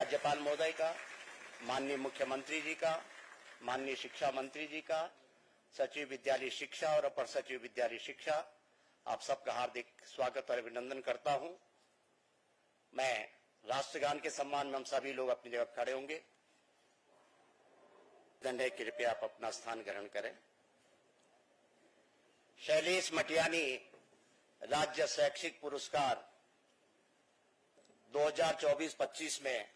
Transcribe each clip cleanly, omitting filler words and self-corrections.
राज्यपाल महोदय का, माननीय मुख्यमंत्री जी का, माननीय शिक्षा मंत्री जी का, सचिव विद्यालय शिक्षा और अपर सचिव विद्यालय शिक्षा, आप सबका हार्दिक स्वागत और अभिनंदन करता हूं। मैं राष्ट्रगान के सम्मान में हम सभी लोग अपनी जगह खड़े होंगे। धन्य, कृपया आप अपना स्थान ग्रहण करें। शैलेश मटियानी राज्य शैक्षिक पुरस्कार 2024-25 में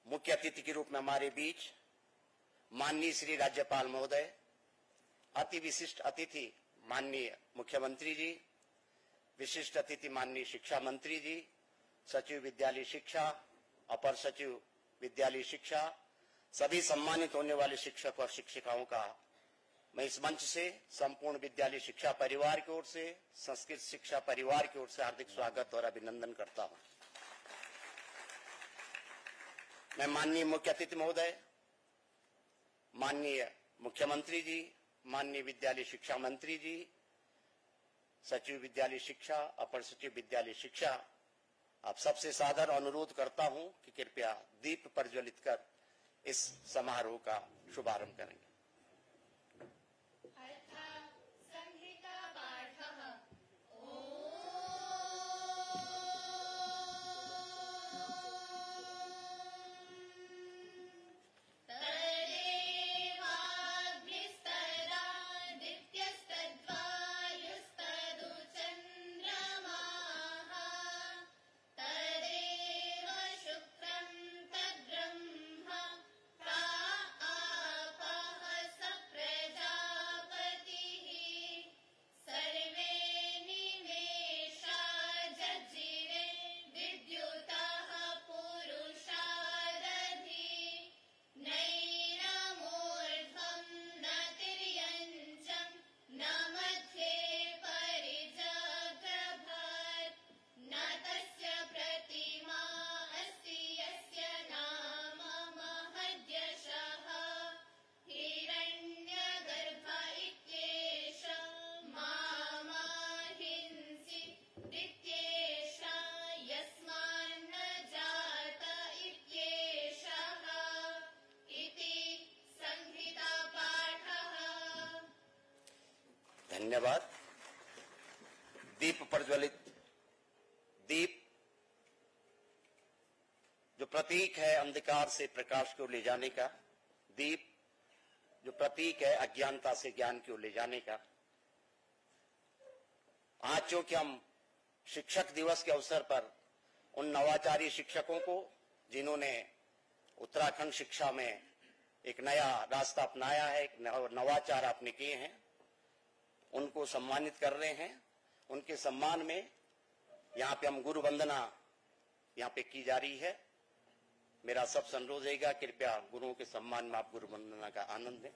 मुख्य अतिथि के रूप में हमारे बीच माननीय श्री राज्यपाल महोदय, अति विशिष्ट अतिथि माननीय मुख्यमंत्री जी, विशिष्ट अतिथि माननीय शिक्षा मंत्री जी, सचिव विद्यालय शिक्षा, अपर सचिव विद्यालय शिक्षा, सभी सम्मानित होने वाले शिक्षक और शिक्षिकाओं का मैं इस मंच से संपूर्ण विद्यालय शिक्षा परिवार की ओर से, संस्कृत शिक्षा परिवार की ओर से हार्दिक स्वागत और अभिनंदन करता हूं। मैं माननीय मुख्य अतिथि महोदय, माननीय मुख्यमंत्री जी, माननीय विद्यालय शिक्षा मंत्री जी, सचिव विद्यालय शिक्षा, अपर सचिव विद्यालय शिक्षा, आप सबसे सादर अनुरोध करता हूं कि कृपया दीप प्रज्वलित कर इस समारोह का शुभारंभ करेंगे। धन्यवाद। दीप प्रज्वलित, दीप जो प्रतीक है अंधकार से प्रकाश की ओर ले जाने का, दीप जो प्रतीक है अज्ञानता से ज्ञान की ओर ले जाने का। आज चूंकि हम शिक्षक दिवस के अवसर पर उन नवाचारी शिक्षकों को जिन्होंने उत्तराखंड शिक्षा में एक नया रास्ता अपनाया है, एक नवाचार आपने किए हैं, उनको सम्मानित कर रहे हैं। उनके सम्मान में यहाँ पे हम गुरु वंदना यहाँ पे की जा रही है। मेरा सबसे अनुरोध रहेगा, कृपया गुरुओं के सम्मान में आप गुरु वंदना का आनंद लें।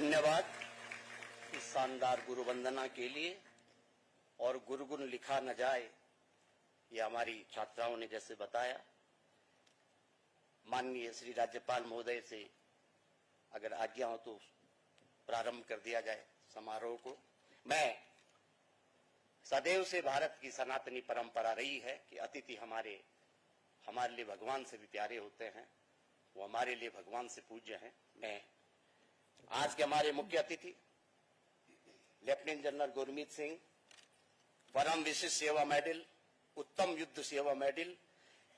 धन्यवाद इस शानदार गुरु वंदना के लिए। और गुरुगुण लिखा न जाए, ये हमारी छात्राओं ने जैसे बताया। माननीय श्री राज्यपाल महोदय से अगर आज्ञा हो तो प्रारंभ कर दिया जाए समारोह को। मैं सदैव से भारत की सनातनी परंपरा रही है कि अतिथि हमारे लिए भगवान से भी प्यारे होते हैं, वो हमारे लिए भगवान से पूज्य हैं। मैं आज के हमारे मुख्य अतिथि लेफ्टिनेंट जनरल गुरमीत सिंह, परम विशिष्ट सेवा मेडल, उत्तम युद्ध सेवा मेडल,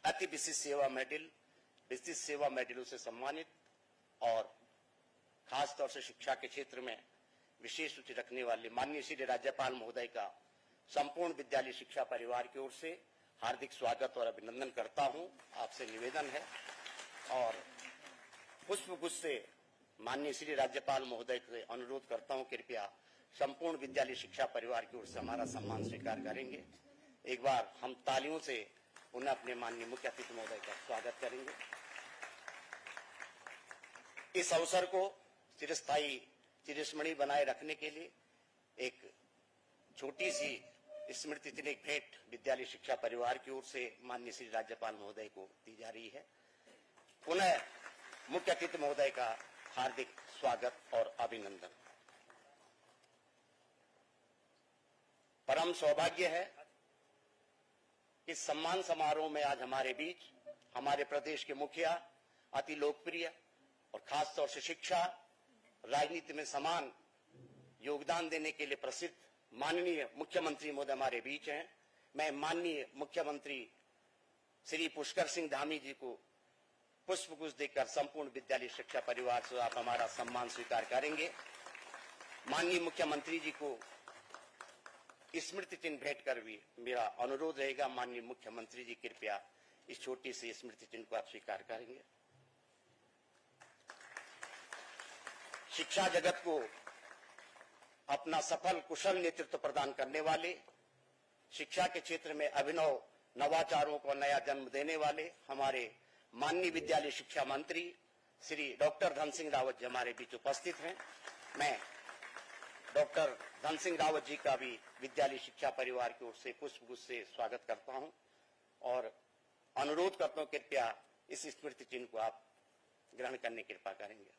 अति विशिष्ट सेवा मेडल, विशिष्ट सेवा मेडलों से सम्मानित और खासतौर से शिक्षा के क्षेत्र में विशेष रुचि रखने वाले माननीय श्री राज्यपाल महोदय का संपूर्ण विद्यालय शिक्षा परिवार की ओर से हार्दिक स्वागत और अभिनंदन करता हूं। आपसे निवेदन है और पुष्पगुच्छ से माननीय श्री राज्यपाल महोदय से अनुरोध करता हूं, कृपया संपूर्ण विद्यालय शिक्षा परिवार की ओर से हमारा सम्मान स्वीकार करेंगे। एक बार हम तालियों से उन्हें अपने माननीय मुख्य अतिथि महोदय का स्वागत करेंगे। इस अवसर को चिरस्थायी चिरस्मरणीय बनाए रखने के लिए एक छोटी सी स्मृति चिन्ह भेंट विद्यालय शिक्षा परिवार की ओर से माननीय श्री राज्यपाल महोदय को दी जा रही है। पुनः मुख्य अतिथि महोदय का हार्दिक स्वागत और अभिनंदन। परम सौभाग्य है इस सम्मान समारोह में आज हमारे बीच हमारे प्रदेश के मुखिया, अति लोकप्रिय और खास तौर से शिक्षा राजनीति में समान योगदान देने के लिए प्रसिद्ध माननीय मुख्यमंत्री महोदय हमारे बीच हैं। मैं माननीय मुख्यमंत्री श्री पुष्कर सिंह धामी जी को पुष्पगुच्छ देकर संपूर्ण विद्यालय शिक्षा परिवार से आप हमारा सम्मान स्वीकार करेंगे। माननीय मुख्यमंत्री जी को स्मृति चिन्ह भेंट कर भी मेरा अनुरोध रहेगा। माननीय मुख्यमंत्री जी कृपया इस छोटी सी स्मृति चिन्ह को आप स्वीकार करेंगे। शिक्षा जगत को अपना सफल कुशल नेतृत्व प्रदान करने वाले, शिक्षा के क्षेत्र में अभिनव नवाचारों को नया जन्म देने वाले हमारे माननीय विद्यालय शिक्षा मंत्री श्री डॉक्टर धन सिंह रावत जी हमारे बीच उपस्थित हैं। मैं डॉक्टर धन सिंह रावत जी का भी विद्यालय शिक्षा परिवार की ओर से पुष्पगुच्छ से स्वागत करता हूं और अनुरोध करता हूं कृपया इस स्मृति चिन्ह को आप ग्रहण करने की कृपा करेंगे।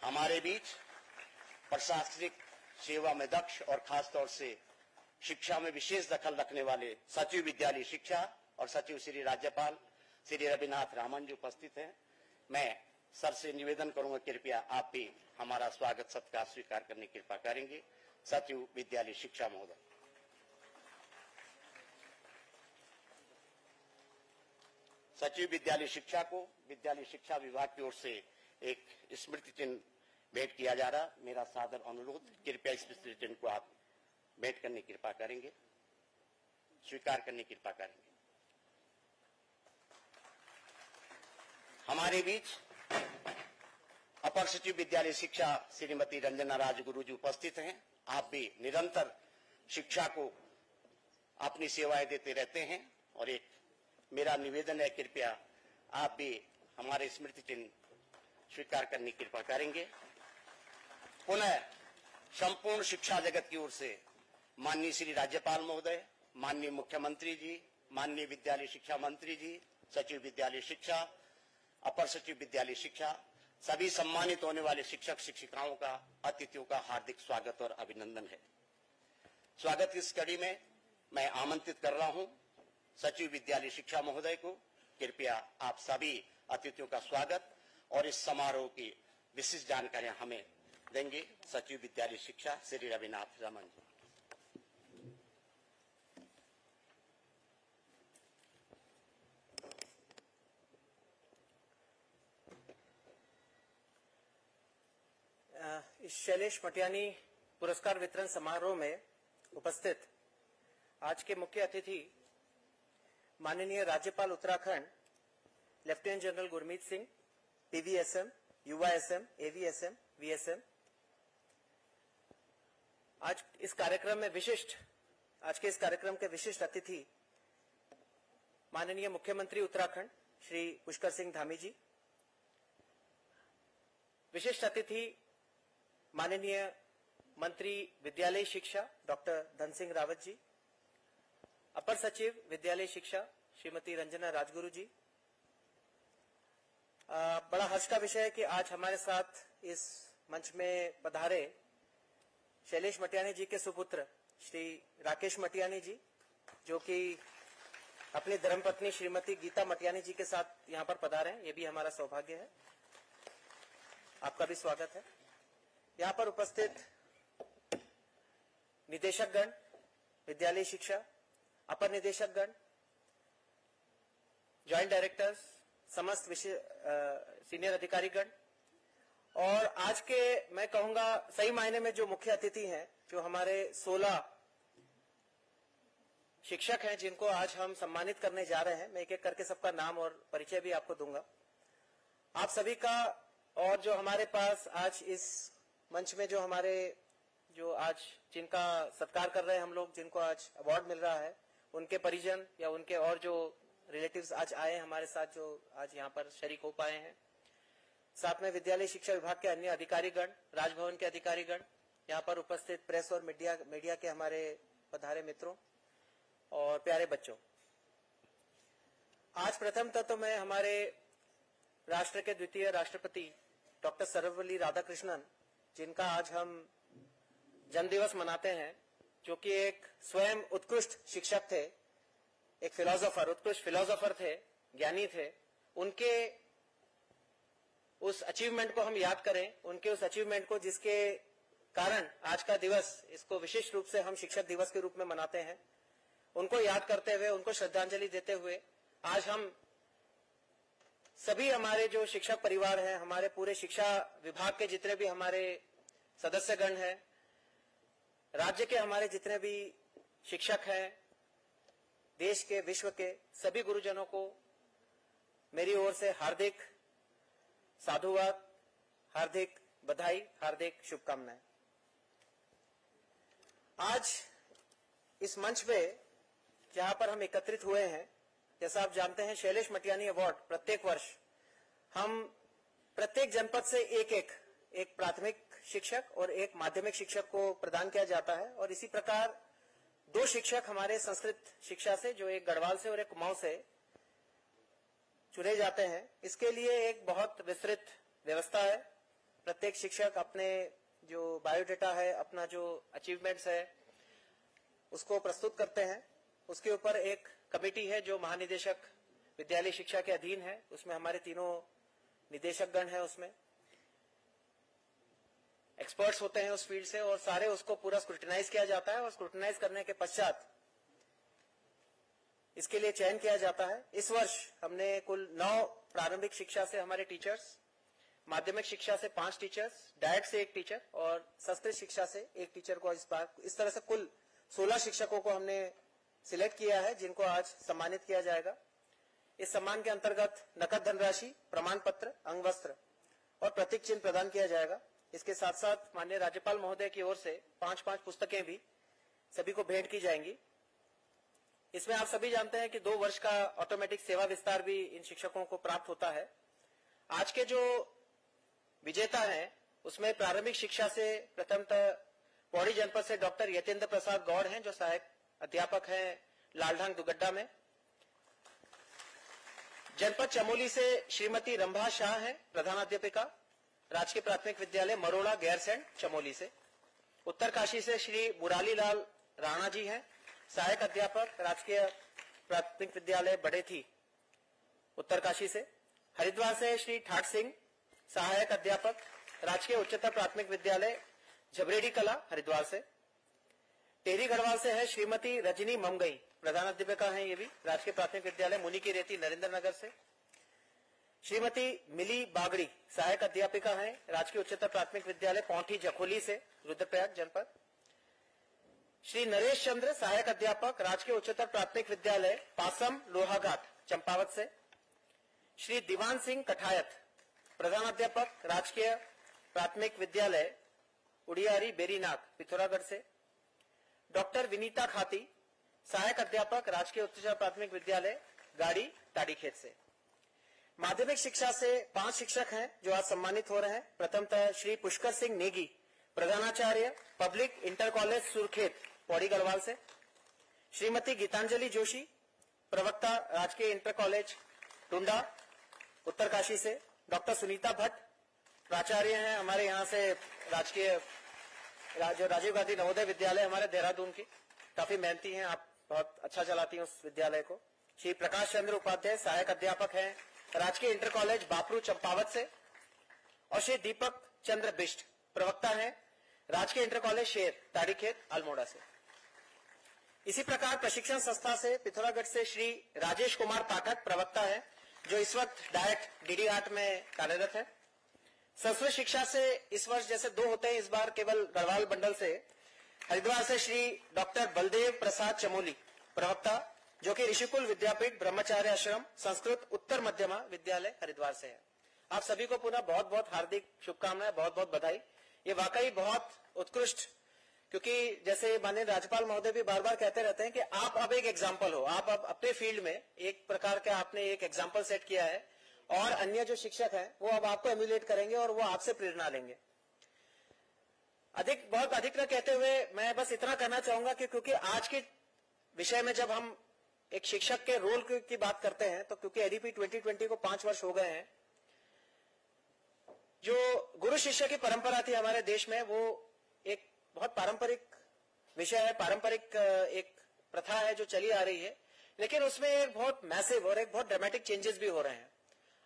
हमारे बीच प्रशासनिक सेवा में दक्ष और खासतौर से शिक्षा में विशेष दखल रखने वाले सचिव विद्यालय शिक्षा और सचिव श्री राज्यपाल श्री रविनाथ रामन जी उपस्थित हैं। मैं सर से निवेदन करूंगा कृपया आप भी हमारा स्वागत सत्कार स्वीकार करने की कृपा करेंगे। सचिव विद्यालय शिक्षा महोदय। सचिव विद्यालय शिक्षा को विद्यालय शिक्षा विभाग की ओर से एक स्मृति चिन्ह भेंट किया जा रहा। मेरा सादर अनुरोध कृपया इस स्मृति चिन्ह को आप भेंट करने की कृपा करेंगे, स्वीकार करने की कृपा करेंगे। हमारे बीच अपर सचिव विद्यालय शिक्षा श्रीमती रंजना राजगुरु जी उपस्थित हैं। आप भी निरंतर शिक्षा को अपनी सेवाएं देते रहते हैं और एक मेरा निवेदन है कृपया आप भी हमारे स्मृति चिन्ह स्वीकार करने की कृपा करेंगे। पुनः संपूर्ण शिक्षा जगत की ओर से माननीय श्री राज्यपाल महोदय, माननीय मुख्यमंत्री जी, माननीय विद्यालय शिक्षा मंत्री जी, सचिव विद्यालय शिक्षा, अपर सचिव विद्यालय शिक्षा, सभी सम्मानित होने वाले शिक्षक शिक्षिकाओं का, अतिथियों का हार्दिक स्वागत और अभिनंदन है। स्वागत की इस कड़ी में मैं आमंत्रित कर रहा हूं सचिव विद्यालय शिक्षा महोदय को। कृपया आप सभी अतिथियों का स्वागत और इस समारोह की विशिष्ट जानकारियां हमें देंगे सचिव विद्यालय शिक्षा श्री रविनाथ रामन जी। इस शैलेश मटियानी पुरस्कार वितरण समारोह में उपस्थित आज के मुख्य अतिथि माननीय राज्यपाल Uttarakhand lieutenant general Gurmeet Singh, PVSM, युवा एसएम, एवीएसएम, वीएसएम। आज के इस कार्यक्रम के विशिष्ट अतिथि माननीय मुख्यमंत्री उत्तराखंड श्री पुष्कर सिंह धामी जी, विशिष्ट अतिथि माननीय मंत्री विद्यालय शिक्षा डॉक्टर धन सिंह रावत जी, अपर सचिव विद्यालय शिक्षा श्रीमती रंजना राजगुरु जी। बड़ा हर्ष का विषय है कि आज हमारे साथ इस मंच में पधारे शैलेश मटियानी जी के सुपुत्र श्री राकेश मटियानी जी, जो कि अपनी धर्मपत्नी श्रीमती गीता मटियानी जी के साथ यहाँ पर पधारे हैं। ये भी हमारा सौभाग्य है। आपका भी स्वागत है। यहाँ पर उपस्थित निदेशकगण विद्यालय शिक्षा, अपर निदेशकगण, ज्वाइंट डायरेक्टर्स, समस्त सीनियर अधिकारीगण और आज के मैं कहूंगा सही मायने में जो मुख्य अतिथि हैं, जो हमारे 16 शिक्षक हैं जिनको आज हम सम्मानित करने जा रहे हैं। मैं एक एक करके सबका नाम और परिचय भी आपको दूंगा। आप सभी का और जो हमारे पास आज इस मंच में जो आज जिनका सत्कार कर रहे हैं हम लोग, जिनको आज अवार्ड मिल रहा है, उनके परिजन या उनके और जो रिलेटिव्स आज आए हैं हमारे साथ, जो आज यहाँ पर शरीक हो पाए हैं। साथ में विद्यालय शिक्षा विभाग के अन्य अधिकारीगण, राजभवन के अधिकारीगण, यहाँ पर उपस्थित प्रेस और मीडिया के हमारे पधारे मित्रों और प्यारे बच्चों। आज प्रथमतः तो मैं हमारे राष्ट्र के द्वितीय राष्ट्रपति डॉक्टर सर्वपल्ली राधाकृष्णन, जिनका आज हम जन्म दिवस मनाते हैं, जो कि एक स्वयं उत्कृष्ट शिक्षक थे, एक उत्कृष्ट फिलोसोफर थे, ज्ञानी थे। उनके उस अचीवमेंट को हम याद करें, उनके उस अचीवमेंट को जिसके कारण आज का दिवस, इसको विशेष रूप से हम शिक्षक दिवस के रूप में मनाते हैं। उनको याद करते हुए, उनको श्रद्धांजलि देते हुए आज हम सभी हमारे जो शिक्षक परिवार हैं, हमारे पूरे शिक्षा विभाग के जितने भी हमारे सदस्यगण हैं, राज्य के हमारे जितने भी शिक्षक हैं, देश के, विश्व के सभी गुरुजनों को मेरी ओर से हार्दिक साधुवाद, हार्दिक बधाई, हार्दिक शुभकामनाएं। आज इस मंच पे जहां पर हम एकत्रित हुए हैं, जैसा आप जानते हैं, शैलेश मटियानी अवार्ड प्रत्येक वर्ष हम प्रत्येक जनपद से एक प्राथमिक शिक्षक और एक माध्यमिक शिक्षक को प्रदान किया जाता है। और इसी प्रकार 2 शिक्षक हमारे संस्कृत शिक्षा से, जो एक गढ़वाल से और एक कुमाऊं से चुने जाते हैं। इसके लिए एक बहुत विस्तृत व्यवस्था है। प्रत्येक शिक्षक अपने जो बायोडेटा है, अपना जो अचीवमेंट्स है, उसको प्रस्तुत करते हैं। उसके ऊपर एक कमेटी है जो महानिदेशक विद्यालय शिक्षा के अधीन है। उसमें हमारे तीनों निदेशकगण हैं, उसमें एक्सपर्ट्स होते हैं उस फील्ड से, और सारे उसको पूरा स्क्रूटिनाइज किया जाता है। और स्क्रूटिनाइज करने के पश्चात इसके लिए चयन किया जाता है। इस वर्ष हमने कुल 9 प्रारंभिक शिक्षा से हमारे टीचर्स, माध्यमिक शिक्षा से 5 टीचर्स, डायट से 1 टीचर और संस्कृत शिक्षा से 1 टीचर को इस तरह से कुल 16 शिक्षकों को हमने सिलेक्ट किया है, जिनको आज सम्मानित किया जाएगा। इस सम्मान के अंतर्गत नकद धनराशि, प्रमाण पत्र, अंग वस्त्र और प्रतीक चिन्ह प्रदान किया जाएगा। इसके साथ साथ माननीय राज्यपाल महोदय की ओर से 5 पुस्तकें भी सभी को भेंट की जाएंगी। इसमें आप सभी जानते हैं कि 2 वर्ष का ऑटोमेटिक सेवा विस्तार भी इन शिक्षकों को प्राप्त होता है। आज के जो विजेता हैं, उसमें प्रारंभिक शिक्षा से प्रथमतः पौड़ी जनपद से डॉक्टर यतेंद्र प्रसाद गौड़ हैं, जो सहायक अध्यापक हैं लालढांग दुगड्डा में। जनपद चमोली से श्रीमती रंभा शाह हैं, प्रधानाध्यापिका, राजकीय प्राथमिक विद्यालय मरोड़ा गैरसैंण चमोली से। उत्तरकाशी से श्री मुराली लाल राणा जी हैं, सहायक अध्यापक, राजकीय प्राथमिक विद्यालय बड़ेथी उत्तरकाशी से। हरिद्वार से श्री ठाट सिंह, सहायक अध्यापक, राजकीय उच्चतर प्राथमिक विद्यालय झबरेडी कला हरिद्वार से। टेहरी गढ़वाल से है श्रीमती रजनी ममगई, प्रधानाध्यापिका हैं ये भी, राजकीय प्राथमिक विद्यालय मुनि की रेती नरेंद्र नगर से। श्रीमती मिली बागड़ी, सहायक अध्यापिका हैं, राजकीय उच्चतर प्राथमिक विद्यालय पौंठी जखोली से, रुद्रप्रयाग जनपद। श्री नरेश चंद्र, सहायक अध्यापक, राजकीय उच्चतर प्राथमिक विद्यालय पासम लोहाघाट चंपावत से। श्री दीवान सिंह कठायत, प्रधानाध्यापक, राजकीय प्राथमिक विद्यालय उड़ियारी बेरीनाग पिथौरागढ़ से। डॉक्टर विनीता खाती, सहायक अध्यापक, राजकीय उच्चतर प्राथमिक विद्यालय गाड़ी ताड़ीखेत से। माध्यमिक शिक्षा से 5 शिक्षक हैं जो आज सम्मानित हो रहे हैं। प्रथमतः श्री पुष्कर सिंह नेगी, प्रधानाचार्य public inter college Surkhet Pauri Garhwal से, श्रीमती गीतांजलि जोशी प्रवक्ता राजकीय इंटर कॉलेज टुंडा उत्तरकाशी से, डॉक्टर सुनीता भट्ट प्राचार्य हैं हमारे यहाँ से राजकीय जो राजीव गांधी नवोदय विद्यालय हमारे देहरादून की, काफी मेहनती हैं आप, बहुत अच्छा चलाती हैं उस विद्यालय को। श्री प्रकाश चंद्र उपाध्याय सहायक अध्यापक हैं राजकीय इंटर कॉलेज बापरू चंपावत से, और श्री दीपक चंद्र बिष्ट प्रवक्ता हैं राजकीय इंटर कॉलेज शेर ताड़ीखेत अल्मोड़ा से। इसी प्रकार प्रशिक्षण संस्था से पिथौरागढ़ से श्री राजेश कुमार पाठक प्रवक्ता है, जो इस वक्त डायरेक्ट डीडी आर्ट में कार्यरत है। संस्कृत शिक्षा से इस वर्ष जैसे 2 होते हैं, इस बार केवल गढ़वाल मंडल से हरिद्वार से श्री डॉक्टर बलदेव प्रसाद चमोली प्रवक्ता, जो कि ऋषिकुल विद्यापीठ ब्रह्मचार्य आश्रम संस्कृत उत्तर मध्यमा विद्यालय हरिद्वार से है। आप सभी को पुनः बहुत बहुत हार्दिक शुभकामनाएं, बहुत बहुत बधाई। ये वाकई बहुत उत्कृष्ट, क्योंकि जैसे माननीय राज्यपाल महोदय भी बार बार कहते रहते हैं कि आप अब एक एग्जाम्पल हो, आप अब अपने फील्ड में एक प्रकार का आपने एक एग्जाम्पल सेट किया है, और अन्य जो शिक्षक हैं वो अब आपको एम्युलेट करेंगे और वो आपसे प्रेरणा लेंगे। बहुत अधिक न कहते हुए मैं बस इतना कहना चाहूंगा कि क्योंकि आज के विषय में जब हम एक शिक्षक के रोल की बात करते हैं, तो क्योंकि एडीपी 2020 को 5 वर्ष हो गए हैं, जो गुरु शिष्य की परंपरा थी हमारे देश में, वो एक बहुत पारंपरिक विषय है, पारंपरिक एक प्रथा है जो चली आ रही है, लेकिन उसमें एक बहुत मैसिव और एक बहुत ड्रामेटिक चेंजेस भी हो रहे हैं।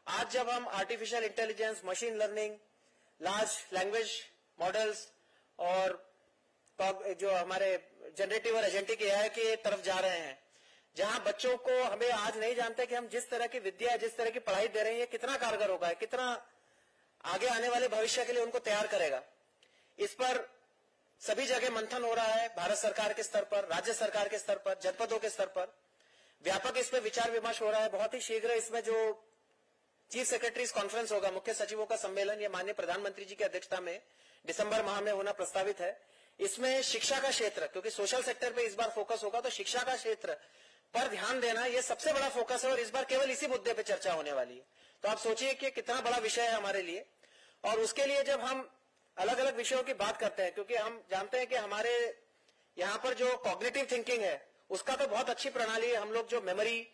आज जब हम artificial intelligence, machine learning, large language models और जो हमारे जनरेटिव और एजेंटिक एआई की तरफ जा रहे हैं, जहां बच्चों को हमें आज नहीं जानते कि हम जिस तरह की विद्या, जिस तरह की पढ़ाई दे रहे हैं, ये कितना कारगर होगा, कितना आगे आने वाले भविष्य के लिए उनको तैयार करेगा। इस पर सभी जगह मंथन हो रहा है, भारत सरकार के स्तर पर, राज्य सरकार के स्तर पर, जनपदों के स्तर पर व्यापक इस पर विचार विमर्श हो रहा है। बहुत ही शीघ्र इसमें जो चीफ सेक्रेटरीज कॉन्फ्रेंस होगा, मुख्य सचिवों का सम्मेलन, ये माननीय प्रधानमंत्री जी की अध्यक्षता में दिसंबर माह में होना प्रस्तावित है। इसमें शिक्षा का क्षेत्र, क्योंकि सोशल सेक्टर पे इस बार फोकस होगा, तो शिक्षा का क्षेत्र पर ध्यान देना ये सबसे बड़ा फोकस है, और इस बार केवल इसी मुद्दे पे चर्चा होने वाली है। तो आप सोचिए कि कितना बड़ा विषय है हमारे लिए। और उसके लिए जब हम अलग अलग विषयों की बात करते हैं, क्योंकि हम जानते हैं कि हमारे यहाँ पर जो कॉग्निटिव थिंकिंग है उसका तो बहुत अच्छी प्रणाली है। हम लोग जो मेमोरी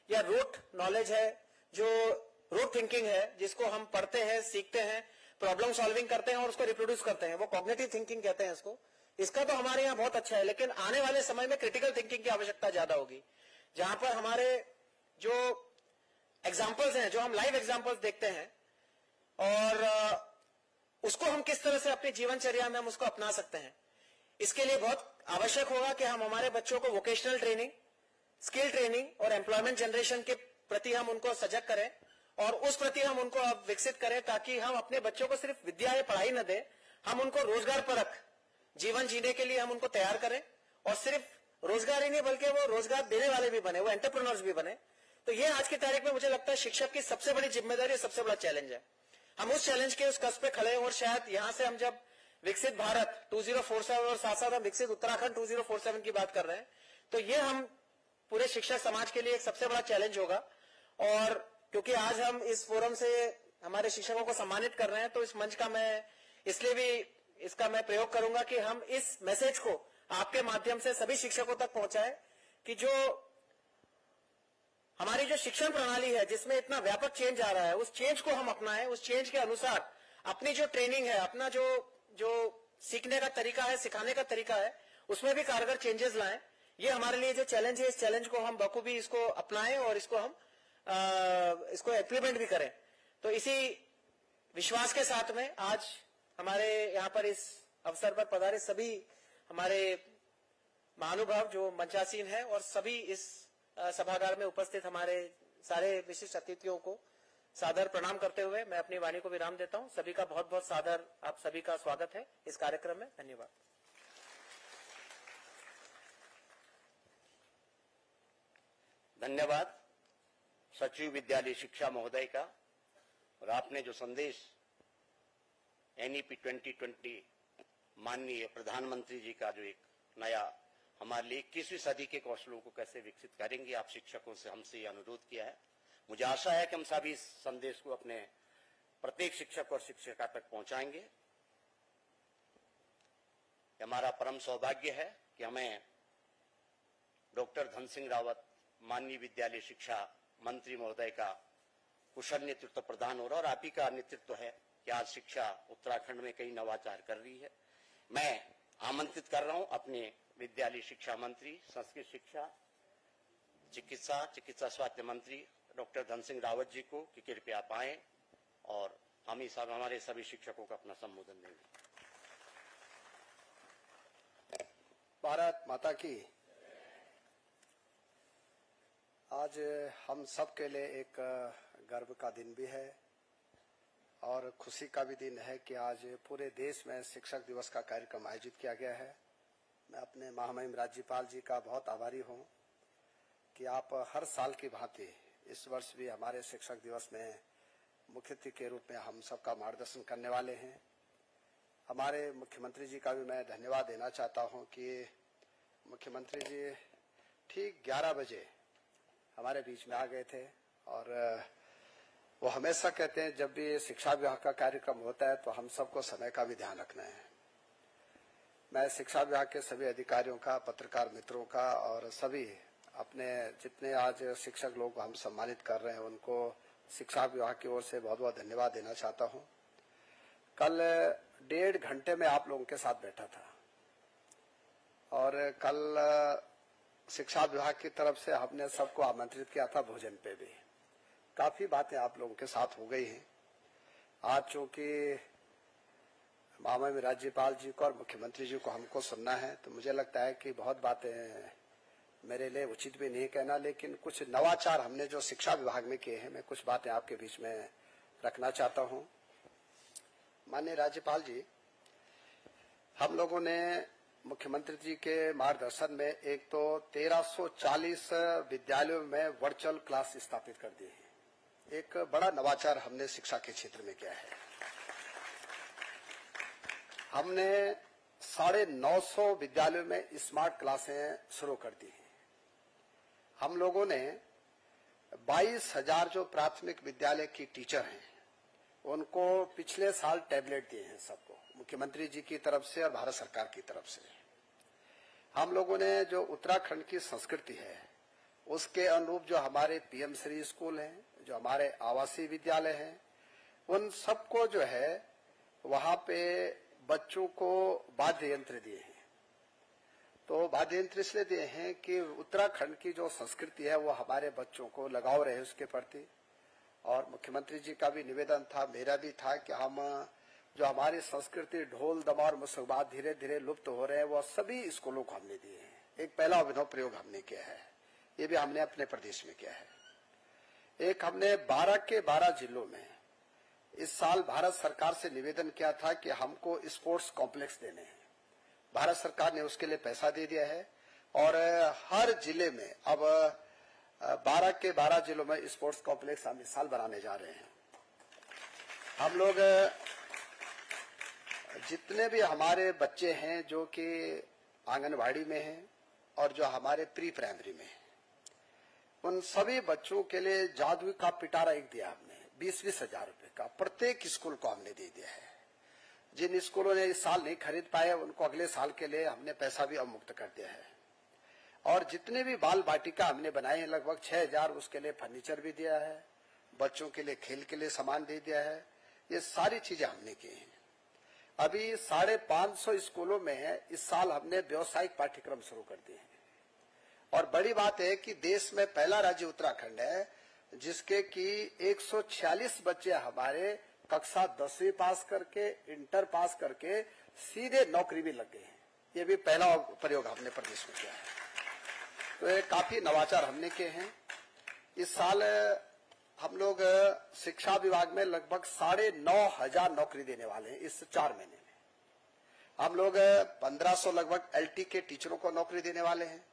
या रूट नॉलेज है, जो रूट थिंकिंग है, जिसको हम पढ़ते हैं, सीखते हैं, प्रॉब्लम सॉल्विंग करते हैं और उसको रिप्रोड्यूस करते हैं, वो कॉग्निटिव थिंकिंग कहते हैं इसको। इसका तो हमारे यहाँ बहुत अच्छा है, लेकिन आने वाले समय में क्रिटिकल थिंकिंग की आवश्यकता ज्यादा होगी, जहां पर हमारे जो एग्जाम्पल्स हैं, जो हम लाइव एग्जाम्पल्स देखते हैं, और उसको हम किस तरह से अपनी जीवनचर्या में हम उसको अपना सकते हैं। इसके लिए बहुत आवश्यक होगा कि हम हमारे बच्चों को वोकेशनल ट्रेनिंग, स्किल ट्रेनिंग और एम्प्लॉयमेंट जनरेशन के प्रति हम उनको सजग करें, और उस प्रति हम उनको अब विकसित करें, ताकि हम अपने बच्चों को सिर्फ विद्या या पढ़ाई न दें, हम उनको रोजगार परक जीवन जीने के लिए हम उनको तैयार करें, और सिर्फ रोजगार ही नहीं बल्कि वो रोजगार देने वाले भी बने, वो एंटरप्रेन्योर्स भी बने। तो ये आज की तारीख में मुझे लगता है शिक्षक की सबसे बड़ी जिम्मेदारी और सबसे बड़ा चैलेंज है। हम उस चैलेंज के उस कस्प पे खड़े हैं, और शायद यहां से हम जब विकसित भारत 2047 और साथ साथ हम विकसित उत्तराखंड 2047 की बात कर रहे हैं, तो ये हम पूरे शिक्षक समाज के लिए एक सबसे बड़ा चैलेंज होगा। और क्योंकि आज हम इस फोरम से हमारे शिक्षकों को सम्मानित कर रहे हैं, तो इस मंच का मैं इसलिए भी इसका मैं प्रयोग करूंगा कि हम इस मैसेज को आपके माध्यम से सभी शिक्षकों तक पहुंचाएं कि जो हमारी जो शिक्षण प्रणाली है, जिसमें इतना व्यापक चेंज आ रहा है, उस चेंज को हम अपनाएं, उस चेंज के अनुसार अपनी जो ट्रेनिंग है, अपना जो सीखने का तरीका है, सिखाने का तरीका है, उसमें भी कारगर चेंजेस लाएं। ये हमारे लिए जो चैलेंज है, इस चैलेंज को हम बखूबी इसको अपनाएं और इसको हम इसको इम्प्लीमेंट भी करें। तो इसी विश्वास के साथ में आज हमारे यहाँ पर इस अवसर पर पधारे सभी हमारे महानुभाव जो मंचासीन हैं, और सभी इस सभागार में उपस्थित हमारे सारे विशिष्ट अतिथियों को सादर प्रणाम करते हुए मैं अपनी वाणी को विराम देता हूं। सभी का बहुत बहुत सादर आप सभी का स्वागत है इस कार्यक्रम में। धन्यवाद। धन्यवाद सचिव विद्यालय शिक्षा महोदय का। और आपने जो संदेश एनईपी 2020 माननीय प्रधानमंत्री जी का जो एक नया हमारे लिए 21वीं सदी के कौशलों को कैसे विकसित करेंगे, आप शिक्षकों से हमसे ये अनुरोध किया है। मुझे आशा है कि हम सभी इस संदेश को अपने प्रत्येक शिक्षक और शिक्षिका तक पहुंचाएंगे। हमारा परम सौभाग्य है कि हमें डॉक्टर धन सिंह रावत माननीय विद्यालय शिक्षा मंत्री महोदय का कुशल नेतृत्व प्रदान हो रहा है और आप ही का नेतृत्व है कि आज शिक्षा उत्तराखंड में कई नवाचार कर रही है। मैं आमंत्रित कर रहा हूं अपने विद्यालय शिक्षा मंत्री, संस्कृत शिक्षा, चिकित्सा स्वास्थ्य मंत्री डॉक्टर धन सिंह रावत जी को कि कृपया आप आए और हम ही सब हमारे सभी शिक्षकों को अपना संबोधन देंगे। भारत माता की। आज हम सब के लिए एक गर्व का दिन भी है और खुशी का भी दिन है कि आज पूरे देश में शिक्षक दिवस का कार्यक्रम आयोजित किया गया है। मैं अपने महामहिम राज्यपाल जी का बहुत आभारी हूं कि आप हर साल की भांति इस वर्ष भी हमारे शिक्षक दिवस में मुख्य अतिथि के रूप में हम सबका मार्गदर्शन करने वाले हैं। हमारे मुख्यमंत्री जी का भी मैं धन्यवाद देना चाहता हूं कि मुख्यमंत्री जी ठीक 11 बजे हमारे बीच में आ गए थे और वो हमेशा कहते हैं जब भी शिक्षा विभाग का कार्यक्रम होता है तो हम सबको समय का भी ध्यान रखना है। मैं शिक्षा विभाग के सभी अधिकारियों का, पत्रकार मित्रों का और सभी अपने जितने आज शिक्षक लोग हम सम्मानित कर रहे हैं उनको शिक्षा विभाग की ओर से बहुत बहुत धन्यवाद देना चाहता हूं। कल 1.5 घंटे में आप लोगों के साथ बैठा था और कल शिक्षा विभाग की तरफ से हमने सबको आमंत्रित किया था भोजन पे भी। काफी बातें आप लोगों के साथ हो गई हैं। आज चूंकि महामहिम राज्यपाल जी को और मुख्यमंत्री जी को हमको सुनना है तो मुझे लगता है कि बहुत बातें मेरे लिए उचित भी नहीं कहना, लेकिन कुछ नवाचार हमने जो शिक्षा विभाग में किए हैं मैं कुछ बातें आपके बीच में रखना चाहता हूं। माननीय राज्यपाल जी, हम लोगों ने मुख्यमंत्री जी के मार्गदर्शन में एक तो 1340 विद्यालयों में वर्चुअल क्लास स्थापित कर दी है। एक बड़ा नवाचार हमने शिक्षा के क्षेत्र में किया है। हमने 950 विद्यालयों में स्मार्ट क्लासें शुरू कर दी हैं। हम लोगों ने 22,000 जो प्राथमिक विद्यालय की टीचर हैं उनको पिछले साल टैबलेट दिए हैं सबको, मुख्यमंत्री जी की तरफ से और भारत सरकार की तरफ से। हम लोगों ने जो उत्तराखंड की संस्कृति है उसके अनुरूप जो हमारे पीएम श्री स्कूल हैं, जो हमारे आवासीय विद्यालय हैं, उन सबको जो है वहां पे बच्चों को वाद्य यंत्र दिए हैं। तो वाद्य यंत्र इसलिए दिए हैं कि उत्तराखंड की जो संस्कृति है वो हमारे बच्चों को लगाव रहे उसके प्रति। और मुख्यमंत्री जी का भी निवेदन था, मेरा भी था कि हम जो हमारी संस्कृति ढोल दमार मुसकबात धीरे धीरे लुप्त हो रहे हैं वो सभी स्कूलों को हमने दिए हैं। एक पहला अभिनव प्रयोग हमने किया है, ये भी हमने अपने प्रदेश में किया है। एक हमने 12 के 12 जिलों में इस साल भारत सरकार से निवेदन किया था कि हमको स्पोर्ट्स कॉम्प्लेक्स देने हैं। भारत सरकार ने उसके लिए पैसा दे दिया है और हर जिले में अब 12 के 12 जिलों में स्पोर्ट्स कॉम्प्लेक्स हम इस साल बनाने जा रहे हैं। हम लोग जितने भी हमारे बच्चे हैं जो कि आंगनवाड़ी में हैं और जो हमारे प्री प्राइमरी में हैं, उन सभी बच्चों के लिए जादू का पिटारा एक दिया हमने 20-20 हजार रुपए का, प्रत्येक स्कूल को हमने दे दिया है। जिन स्कूलों ने इस साल नहीं खरीद पाए उनको अगले साल के लिए हमने पैसा भी अवमुक्त कर दिया है। और जितने भी बाल बाटिका हमने बनाए हैं लगभग 6000, उसके लिए फर्नीचर भी दिया है, बच्चों के लिए खेल के लिए सामान दे दिया है। ये सारी चीजें हमने की हैं। अभी 550 स्कूलों में इस साल हमने व्यावसायिक पाठ्यक्रम शुरू कर दिए हैं। और बड़ी बात है कि देश में पहला राज्य उत्तराखंड है जिसके कि 146 बच्चे हमारे कक्षा 10वीं पास करके, इंटर पास करके सीधे नौकरी भी लग गए हैं। ये भी पहला प्रयोग हमने प्रदेश में किया है। तो ये काफी नवाचार हमने किए हैं। इस साल हम लोग शिक्षा विभाग में लगभग 9,500 नौकरी देने वाले हैं। इस 4 महीने में हम लोग 1500 लगभग एलटी के टीचरों को नौकरी देने वाले हैं।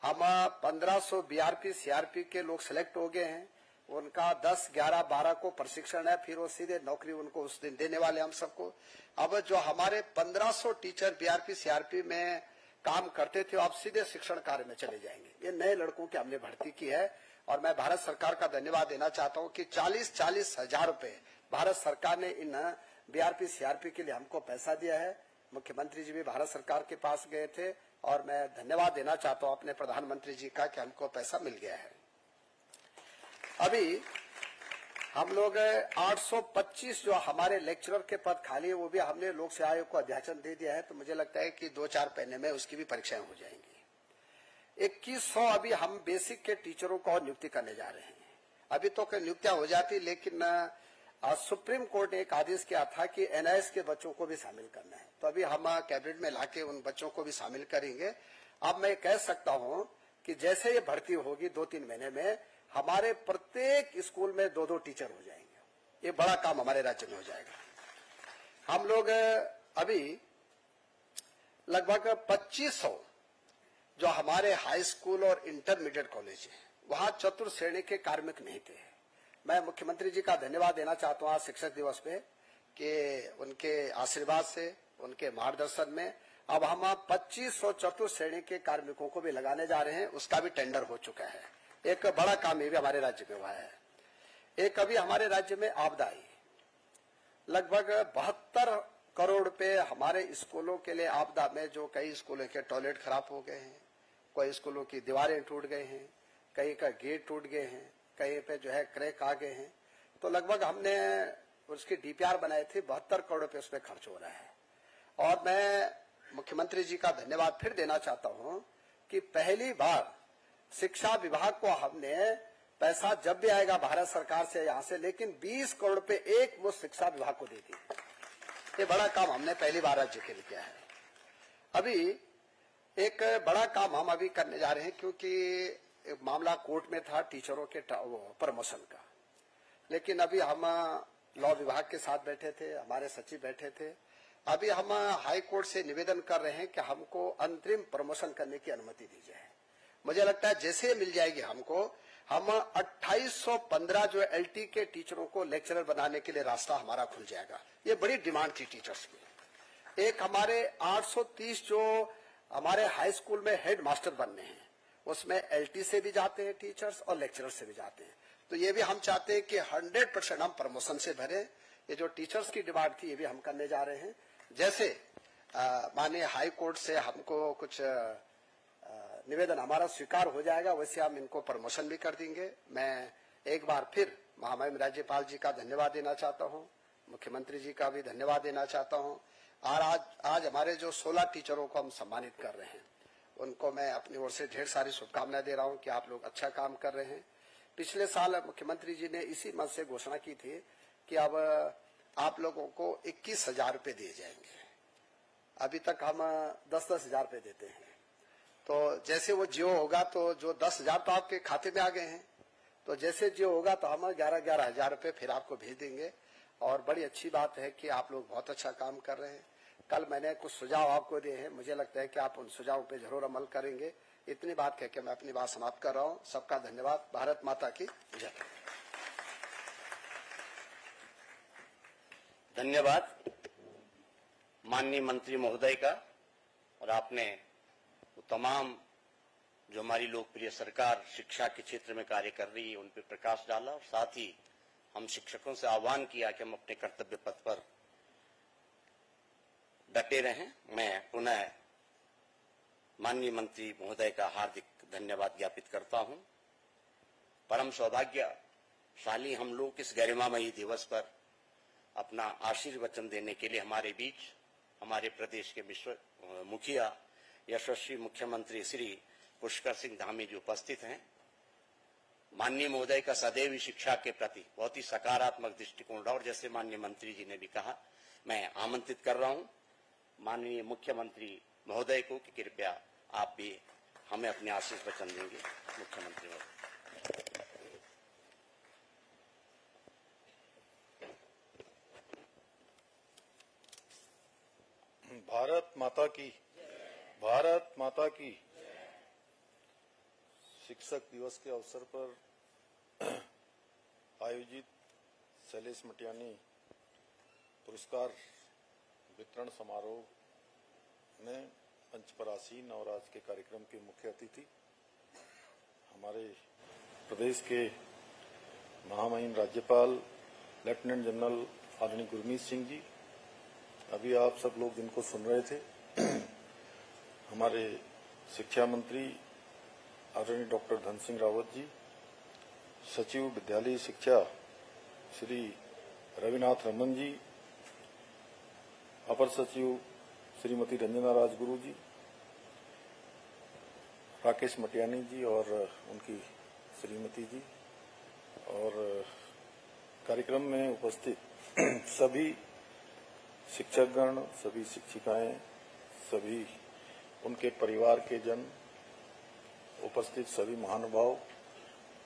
हम 1500 बीआरपी सीआरपी के लोग सिलेक्ट हो गए हैं। उनका 10, 11, 12 को प्रशिक्षण है, फिर वो सीधे नौकरी उनको उस दिन देने वाले हम सबको। अब जो हमारे 1500 टीचर बीआरपी सीआरपी में काम करते थे आप सीधे शिक्षण कार्य में चले जाएंगे। ये नए लड़कों की हमने भर्ती की है और मैं भारत सरकार का धन्यवाद देना चाहता हूं कि 40-40 हजार रुपए भारत सरकार ने इन बीआरपी सीआरपी के लिए हमको पैसा दिया है मुख्यमंत्री जी भी भारत सरकार के पास गए थे और मैं धन्यवाद देना चाहता हूं अपने प्रधानमंत्री जी का कि हमको पैसा मिल गया है। अभी हम लोग 825 जो हमारे लेक्चरर के पद खाली है वो भी हमने लोक सेवा आयोग को अध्याचन दे दिया है, तो मुझे लगता है कि 2-4 महीने में उसकी भी परीक्षाएं हो जाएंगी। 2100 अभी हम बेसिक के टीचरों को नियुक्ति करने जा रहे हैं। अभी तो नियुक्तियां हो जाती, लेकिन आज सुप्रीम कोर्ट ने एक आदेश किया था कि एनआईएस के बच्चों को भी शामिल करना है, तो अभी हम कैबिनेट में लाके उन बच्चों को भी शामिल करेंगे। अब मैं कह सकता हूं कि जैसे ये भर्ती होगी 2-3 महीने में हमारे प्रत्येक स्कूल में 2-2 टीचर हो जाएंगे। ये बड़ा काम हमारे राज्य में हो जाएगा। हम लोग अभी लगभग 2500 जो हमारे हाई स्कूल और इंटरमीडिएट कॉलेज है वहां चतुर्थ श्रेणी के कार्मिक नहीं थे। मैं मुख्यमंत्री जी का धन्यवाद देना चाहता हूं आज शिक्षक दिवस पे कि उनके आशीर्वाद से, उनके मार्गदर्शन में अब हम 2500 चतुर्थ श्रेणी के कार्मिकों को भी लगाने जा रहे हैं। उसका भी टेंडर हो चुका है। एक बड़ा काम ये भी हमारे राज्य में हुआ है। एक अभी हमारे राज्य में आपदा आई, लगभग 72 करोड़ रुपए हमारे स्कूलों के लिए आपदा में, जो कई स्कूलों के टॉयलेट खराब हो गए हैं, कोई स्कूलों की दीवारें टूट गए हैं, कहीं का गेट टूट गए हैं, कहीं पे जो है क्रैक आ गए हैं, तो लगभग हमने उसकी डीपीआर बनाई थी। 72 करोड़ रुपए उसमें खर्च हो रहा है। और मैं मुख्यमंत्री जी का धन्यवाद फिर देना चाहता हूं कि पहली बार शिक्षा विभाग को हमने पैसा जब भी आएगा भारत सरकार से यहाँ से, लेकिन 20 करोड़ रुपए एक वो शिक्षा विभाग को दे दी। ये बड़ा काम हमने पहली बार राज्य के लिए किया है। अभी एक बड़ा काम हम अभी करने जा रहे हैं, क्योंकि मामला कोर्ट में था टीचरों के प्रमोशन का, लेकिन अभी हम लॉ विभाग के साथ बैठे थे, हमारे सचिव बैठे थे। अभी हम हाई कोर्ट से निवेदन कर रहे हैं कि हमको अंतरिम प्रमोशन करने की अनुमति दी जाए। मुझे लगता है जैसे मिल जाएगी हमको, हम 2815 जो एलटी के टीचरों को लेक्चरर बनाने के लिए रास्ता हमारा खुल जाएगा। ये बड़ी डिमांड थी टीचर्स की। एक हमारे 830 जो हमारे हाई स्कूल में हेड मास्टर बनने हैं, उसमें एलटी से भी जाते हैं टीचर्स और लेक्चरर से भी जाते हैं। तो ये भी हम चाहते हैं कि 100% हम प्रमोशन से भरें। ये जो टीचर्स की डिमांड थी ये भी हम करने जा रहे हैं। जैसे माननीय हाई कोर्ट से हमको कुछ निवेदन हमारा स्वीकार हो जाएगा, वैसे हम इनको प्रमोशन भी कर देंगे। मैं एक बार फिर महामहिम राज्यपाल जी का धन्यवाद देना चाहता हूं, मुख्यमंत्री जी का भी धन्यवाद देना चाहता हूं। और आज हमारे जो 16 टीचरों को हम सम्मानित कर रहे हैं, उनको मैं अपनी ओर से ढेर सारी शुभकामनाएं दे रहा हूं कि आप लोग अच्छा काम कर रहे हैं। पिछले साल मुख्यमंत्री जी ने इसी मत से घोषणा की थी कि अब आप लोगों को 21,000 रुपए दिए जाएंगे। अभी तक हम 10-10 हजार रुपए देते हैं। तो जैसे वो जियो होगा तो जो 10,000 तो आपके खाते में आ गए हैं, तो जैसे जियो होगा तो हम 11-11 हजार रुपए फिर आपको भेज देंगे। और बड़ी अच्छी बात है कि आप लोग बहुत अच्छा काम कर रहे हैं। कल मैंने कुछ सुझाव आपको दिए हैं, मुझे लगता है कि आप उन सुझावों पे जरूर अमल करेंगे। इतनी बात कह के मैं अपनी बात समाप्त कर रहा हूं। सबका धन्यवाद। भारत माता की जय। धन्यवाद माननीय मंत्री महोदय का। और आपने वो तमाम जो हमारी लोकप्रिय सरकार शिक्षा के क्षेत्र में कार्य कर रही है उन पर प्रकाश डाला, और साथ ही हम शिक्षकों से आह्वान किया कि हम अपने कर्तव्य पथ पर डटे रहें। मैं पुनः माननीय मंत्री महोदय का हार्दिक धन्यवाद ज्ञापित करता हूं। परम सौभाग्यशाली हम लोग इस गरिमामयी दिवस पर अपना आशीर्वचन देने के लिए हमारे बीच हमारे प्रदेश के मुखिया यशस्वी मुख्यमंत्री श्री पुष्कर सिंह धामी जी उपस्थित हैं। माननीय महोदय का सदैव शिक्षा के प्रति बहुत ही सकारात्मक दृष्टिकोण रहा, और जैसे माननीय मंत्री जी ने भी कहा, मैं आमंत्रित कर रहा हूं माननीय मुख्यमंत्री महोदय को कि कृपया आप भी हमें अपने आशीष वचन देंगे। मुख्यमंत्री महोदय। भारत माता की, भारत माता की। शिक्षक दिवस के अवसर पर आयोजित शैलेश मटियानी पुरस्कार वितरण समारोह में पंचपरासी नवराज के कार्यक्रम के मुख्य अतिथि हमारे प्रदेश के महामहिम राज्यपाल लेफ्टिनेंट जनरल आदरणीय गुरमीत सिंह जी, अभी आप सब लोग जिनको सुन रहे थे, हमारे शिक्षा मंत्री आदरणीय डॉक्टर धन सिंह रावत जी, सचिव विद्यालय शिक्षा श्री रविनाथ रमन जी, अपर सचिव श्रीमती रंजना राजगुरु जी, राकेश मटियानी जी और उनकी श्रीमती जी, और कार्यक्रम में उपस्थित सभी शिक्षकगण, सभी शिक्षिकाएं, सभी उनके परिवार के जन, उपस्थित सभी महानुभाव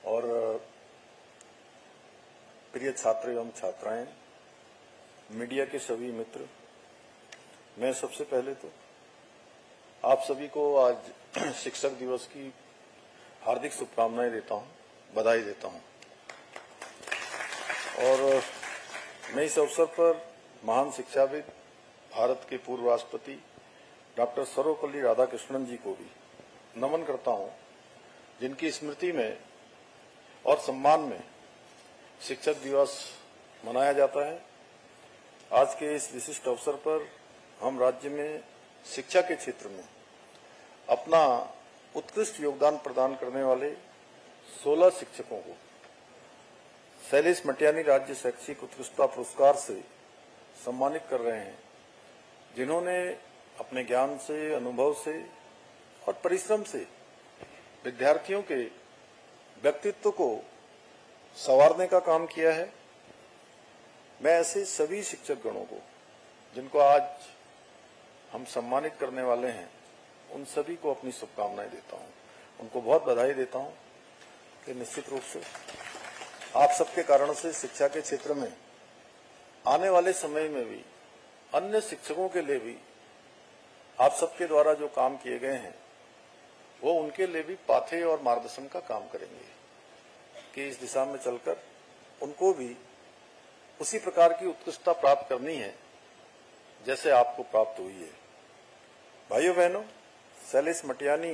और प्रिय छात्र एवं छात्राएं, मीडिया के सभी मित्र, मैं सबसे पहले तो आप सभी को आज शिक्षक दिवस की हार्दिक शुभकामनाएं देता हूं, बधाई देता हूं। और मैं इस अवसर पर महान शिक्षाविद, भारत के पूर्व राष्ट्रपति डॉक्टर सर्वपल्ली राधाकृष्णन जी को भी नमन करता हूं, जिनकी स्मृति में और सम्मान में शिक्षक दिवस मनाया जाता है। आज के इस विशिष्ट अवसर पर हम राज्य में शिक्षा के क्षेत्र में अपना उत्कृष्ट योगदान प्रदान करने वाले 16 शिक्षकों को शैलेश मटियानी राज्य शैक्षिक उत्कृष्टता पुरस्कार से सम्मानित कर रहे हैं, जिन्होंने अपने ज्ञान से, अनुभव से और परिश्रम से विद्यार्थियों के व्यक्तित्व को संवारने का काम किया है। मैं ऐसे सभी शिक्षक गणों को, जिनको आज हम सम्मानित करने वाले हैं, उन सभी को अपनी शुभकामनाएं देता हूं, उनको बहुत बधाई देता हूं कि निश्चित रूप से आप सबके कारण से शिक्षा के क्षेत्र में आने वाले समय में भी अन्य शिक्षकों के लिए भी आप सबके द्वारा जो काम किए गए हैं वो उनके लिए भी पाथे और मार्गदर्शन का काम करेंगे कि इस दिशा में चलकर उनको भी उसी प्रकार की उत्कृष्टता प्राप्त करनी है जैसे आपको प्राप्त हुई है। भाइयों बहनों, शैलेश मटियानी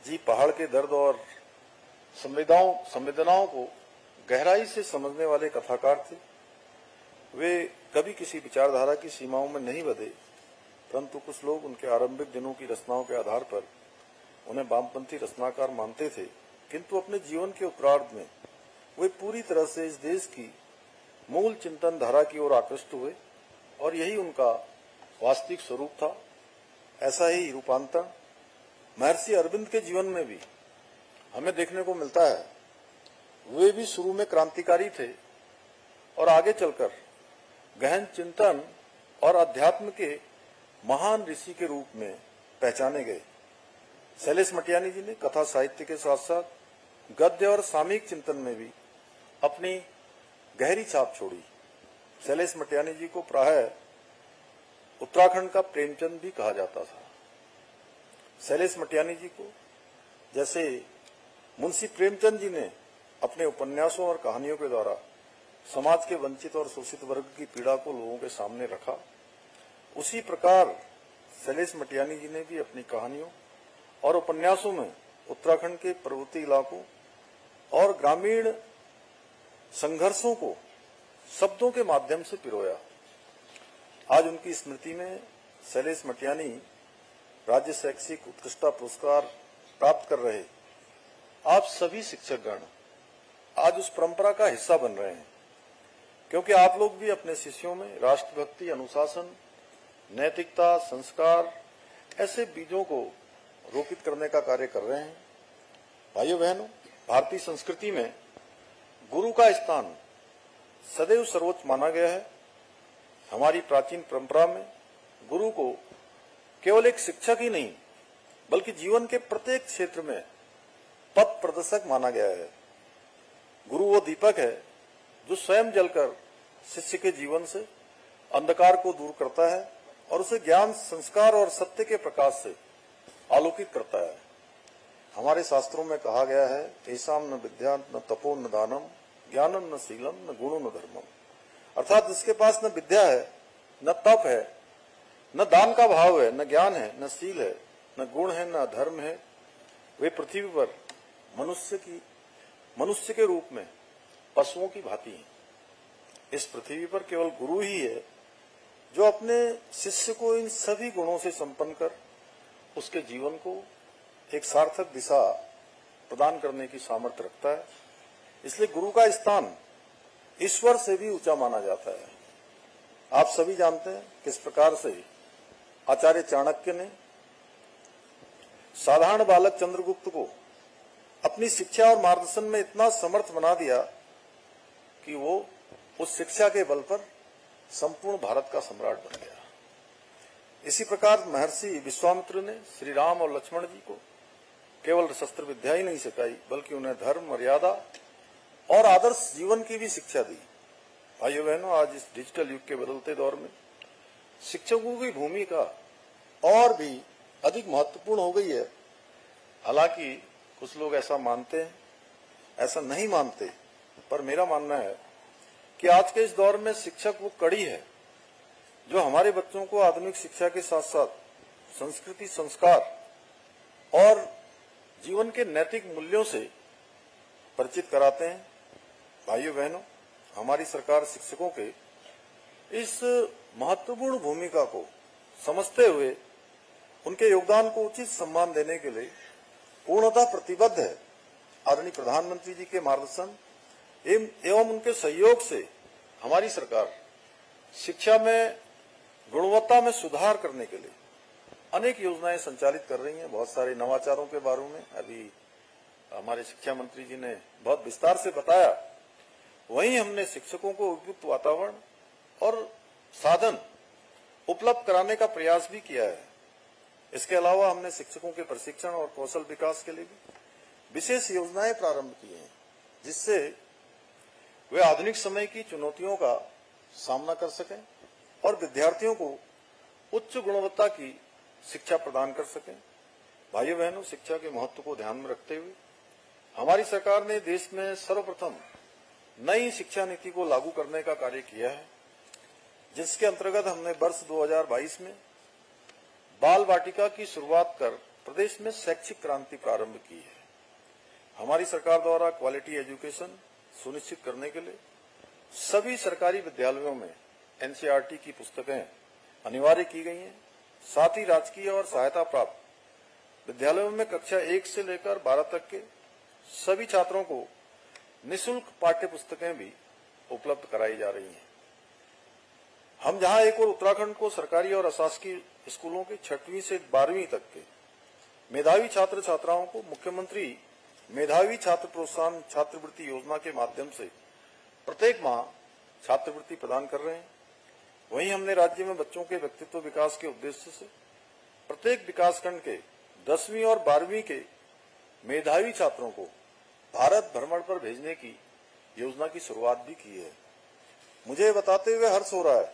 जी पहाड़ के दर्द और संवेदनाओं को गहराई से समझने वाले कथाकार थे। वे कभी किसी विचारधारा की सीमाओं में नहीं बंधे, परंतु कुछ लोग उनके आरंभिक दिनों की रचनाओं के आधार पर उन्हें वामपंथी रचनाकार मानते थे, किंतु अपने जीवन के उत्तरार्ध में वे पूरी तरह से इस देश की मूल चिंतन धारा की ओर आकृष्ट हुए और यही उनका वास्तविक स्वरूप था। ऐसा ही रूपांतरण महर्षि अरविंद के जीवन में भी हमें देखने को मिलता है। वे भी शुरू में क्रांतिकारी थे और आगे चलकर गहन चिंतन और अध्यात्म के महान ऋषि के रूप में पहचाने गए। शैलेश मटियानी जी ने कथा साहित्य के साथ साथ गद्य और सामयिक चिंतन में भी अपनी गहरी छाप छोड़ी। शैलेश मटियानी जी को प्रायः उत्तराखंड का प्रेमचंद भी कहा जाता था। शैलेश मटियानी जी को जैसे मुंशी प्रेमचंद जी ने अपने उपन्यासों और कहानियों के द्वारा समाज के वंचित और शोषित वर्ग की पीड़ा को लोगों के सामने रखा, उसी प्रकार शैलेश मटियानी जी ने भी अपनी कहानियों और उपन्यासों में उत्तराखंड के पर्वतीय इलाकों और ग्रामीण संघर्षों को शब्दों के माध्यम से पिरोया। आज उनकी स्मृति में शैलेश मटियानी राज्य शैक्षिक उत्कृष्टता पुरस्कार प्राप्त कर रहे आप सभी शिक्षकगण आज उस परंपरा का हिस्सा बन रहे हैं, क्योंकि आप लोग भी अपने शिष्यों में राष्ट्रभक्ति, अनुशासन, नैतिकता, संस्कार ऐसे बीजों को रोपित करने का कार्य कर रहे हैं। भाइयों बहनों, भारतीय संस्कृति में गुरु का स्थान सदैव सर्वोच्च माना गया है। हमारी प्राचीन परंपरा में गुरु को केवल एक शिक्षक ही नहीं बल्कि जीवन के प्रत्येक क्षेत्र में पथ प्रदर्शक माना गया है। गुरु वो दीपक है जो स्वयं जलकर शिष्य के जीवन से अंधकार को दूर करता है और उसे ज्ञान, संस्कार और सत्य के प्रकाश से आलोकित करता है। हमारे शास्त्रों में कहा गया है, ऐसाम न विद्या न तपो न दानम ज्ञानम न शीलम न गुणो न धर्मम, अर्थात जिसके पास न विद्या है, न तप है, न दान का भाव है, न ज्ञान है, न शील है, न गुण है, न धर्म है, वे पृथ्वी पर मनुष्य के रूप में पशुओं की भांति हैं। इस पृथ्वी पर केवल गुरु ही है जो अपने शिष्य को इन सभी गुणों से संपन्न कर उसके जीवन को एक सार्थक दिशा प्रदान करने की सामर्थ्य रखता है। इसलिए गुरु का स्थान ईश्वर से भी ऊंचा माना जाता है। आप सभी जानते हैं किस प्रकार से आचार्य चाणक्य ने साधारण बालक चंद्रगुप्त को अपनी शिक्षा और मार्गदर्शन में इतना समर्थ बना दिया कि वो उस शिक्षा के बल पर संपूर्ण भारत का सम्राट बन गया। इसी प्रकार महर्षि विश्वामित्र ने श्री राम और लक्ष्मण जी को केवल शस्त्र विद्या ही नहीं सिखाई, बल्कि उन्हें धर्म, मर्यादा और आदर्श जीवन की भी शिक्षा दी। भाइयों बहनों, आज इस डिजिटल युग के बदलते दौर में शिक्षकों की भूमिका और भी अधिक महत्वपूर्ण हो गई है। हालांकि कुछ लोग ऐसा मानते हैं, ऐसा नहीं मानते, पर मेरा मानना है कि आज के इस दौर में शिक्षक वो कड़ी है जो हमारे बच्चों को आधुनिक शिक्षा के साथ साथ संस्कृति, संस्कार और जीवन के नैतिक मूल्यों से परिचित कराते हैं। भाइयों बहनों, हमारी सरकार शिक्षकों के इस महत्वपूर्ण भूमिका को समझते हुए उनके योगदान को उचित सम्मान देने के लिए पूर्णतः प्रतिबद्ध है। आदरणीय प्रधानमंत्री जी के मार्गदर्शन एवं उनके सहयोग से हमारी सरकार शिक्षा में गुणवत्ता में सुधार करने के लिए अनेक योजनाएं संचालित कर रही हैं। बहुत सारे नवाचारों के बारे में अभी हमारे शिक्षा मंत्री जी ने बहुत विस्तार से बताया। वहीं हमने शिक्षकों को उपयुक्त वातावरण और साधन उपलब्ध कराने का प्रयास भी किया है। इसके अलावा हमने शिक्षकों के प्रशिक्षण और कौशल विकास के लिए भी विशेष योजनाएं प्रारंभ की हैं, जिससे वे आधुनिक समय की चुनौतियों का सामना कर सकें और विद्यार्थियों को उच्च गुणवत्ता की शिक्षा प्रदान कर सकें। भाइयों बहनों, शिक्षा के महत्व को ध्यान में रखते हुए हमारी सरकार ने देश में सर्वप्रथम नई शिक्षा नीति को लागू करने का कार्य किया है, जिसके अंतर्गत हमने वर्ष 2022 में बाल वाटिका की शुरुआत कर प्रदेश में शैक्षिक क्रांति प्रारंभ की है। हमारी सरकार द्वारा क्वालिटी एजुकेशन सुनिश्चित करने के लिए सभी सरकारी विद्यालयों में एनसीईआरटी की पुस्तकें अनिवार्य की गई हैं। साथ ही राजकीय और सहायता प्राप्त विद्यालयों में कक्षा 1 से लेकर 12 तक के सभी छात्रों को निःशुल्क पाठ्य पुस्तकें भी उपलब्ध कराई जा रही हैं। हम जहां एक और उत्तराखंड को सरकारी और अशासकीय स्कूलों के 6वीं से 12वीं तक के मेधावी छात्र छात्राओं को मुख्यमंत्री मेधावी छात्र प्रोत्साहन छात्रवृत्ति योजना के माध्यम से प्रत्येक माह छात्रवृत्ति प्रदान कर रहे हैं। वहीं हमने राज्य में बच्चों के व्यक्तित्व विकास के उद्देश्य से प्रत्येक विकासखंड के 10वीं और 12वीं के मेधावी छात्रों को भारत भ्रमण पर भेजने की योजना की शुरुआत भी की है। मुझे बताते हुए हर्ष हो रहा है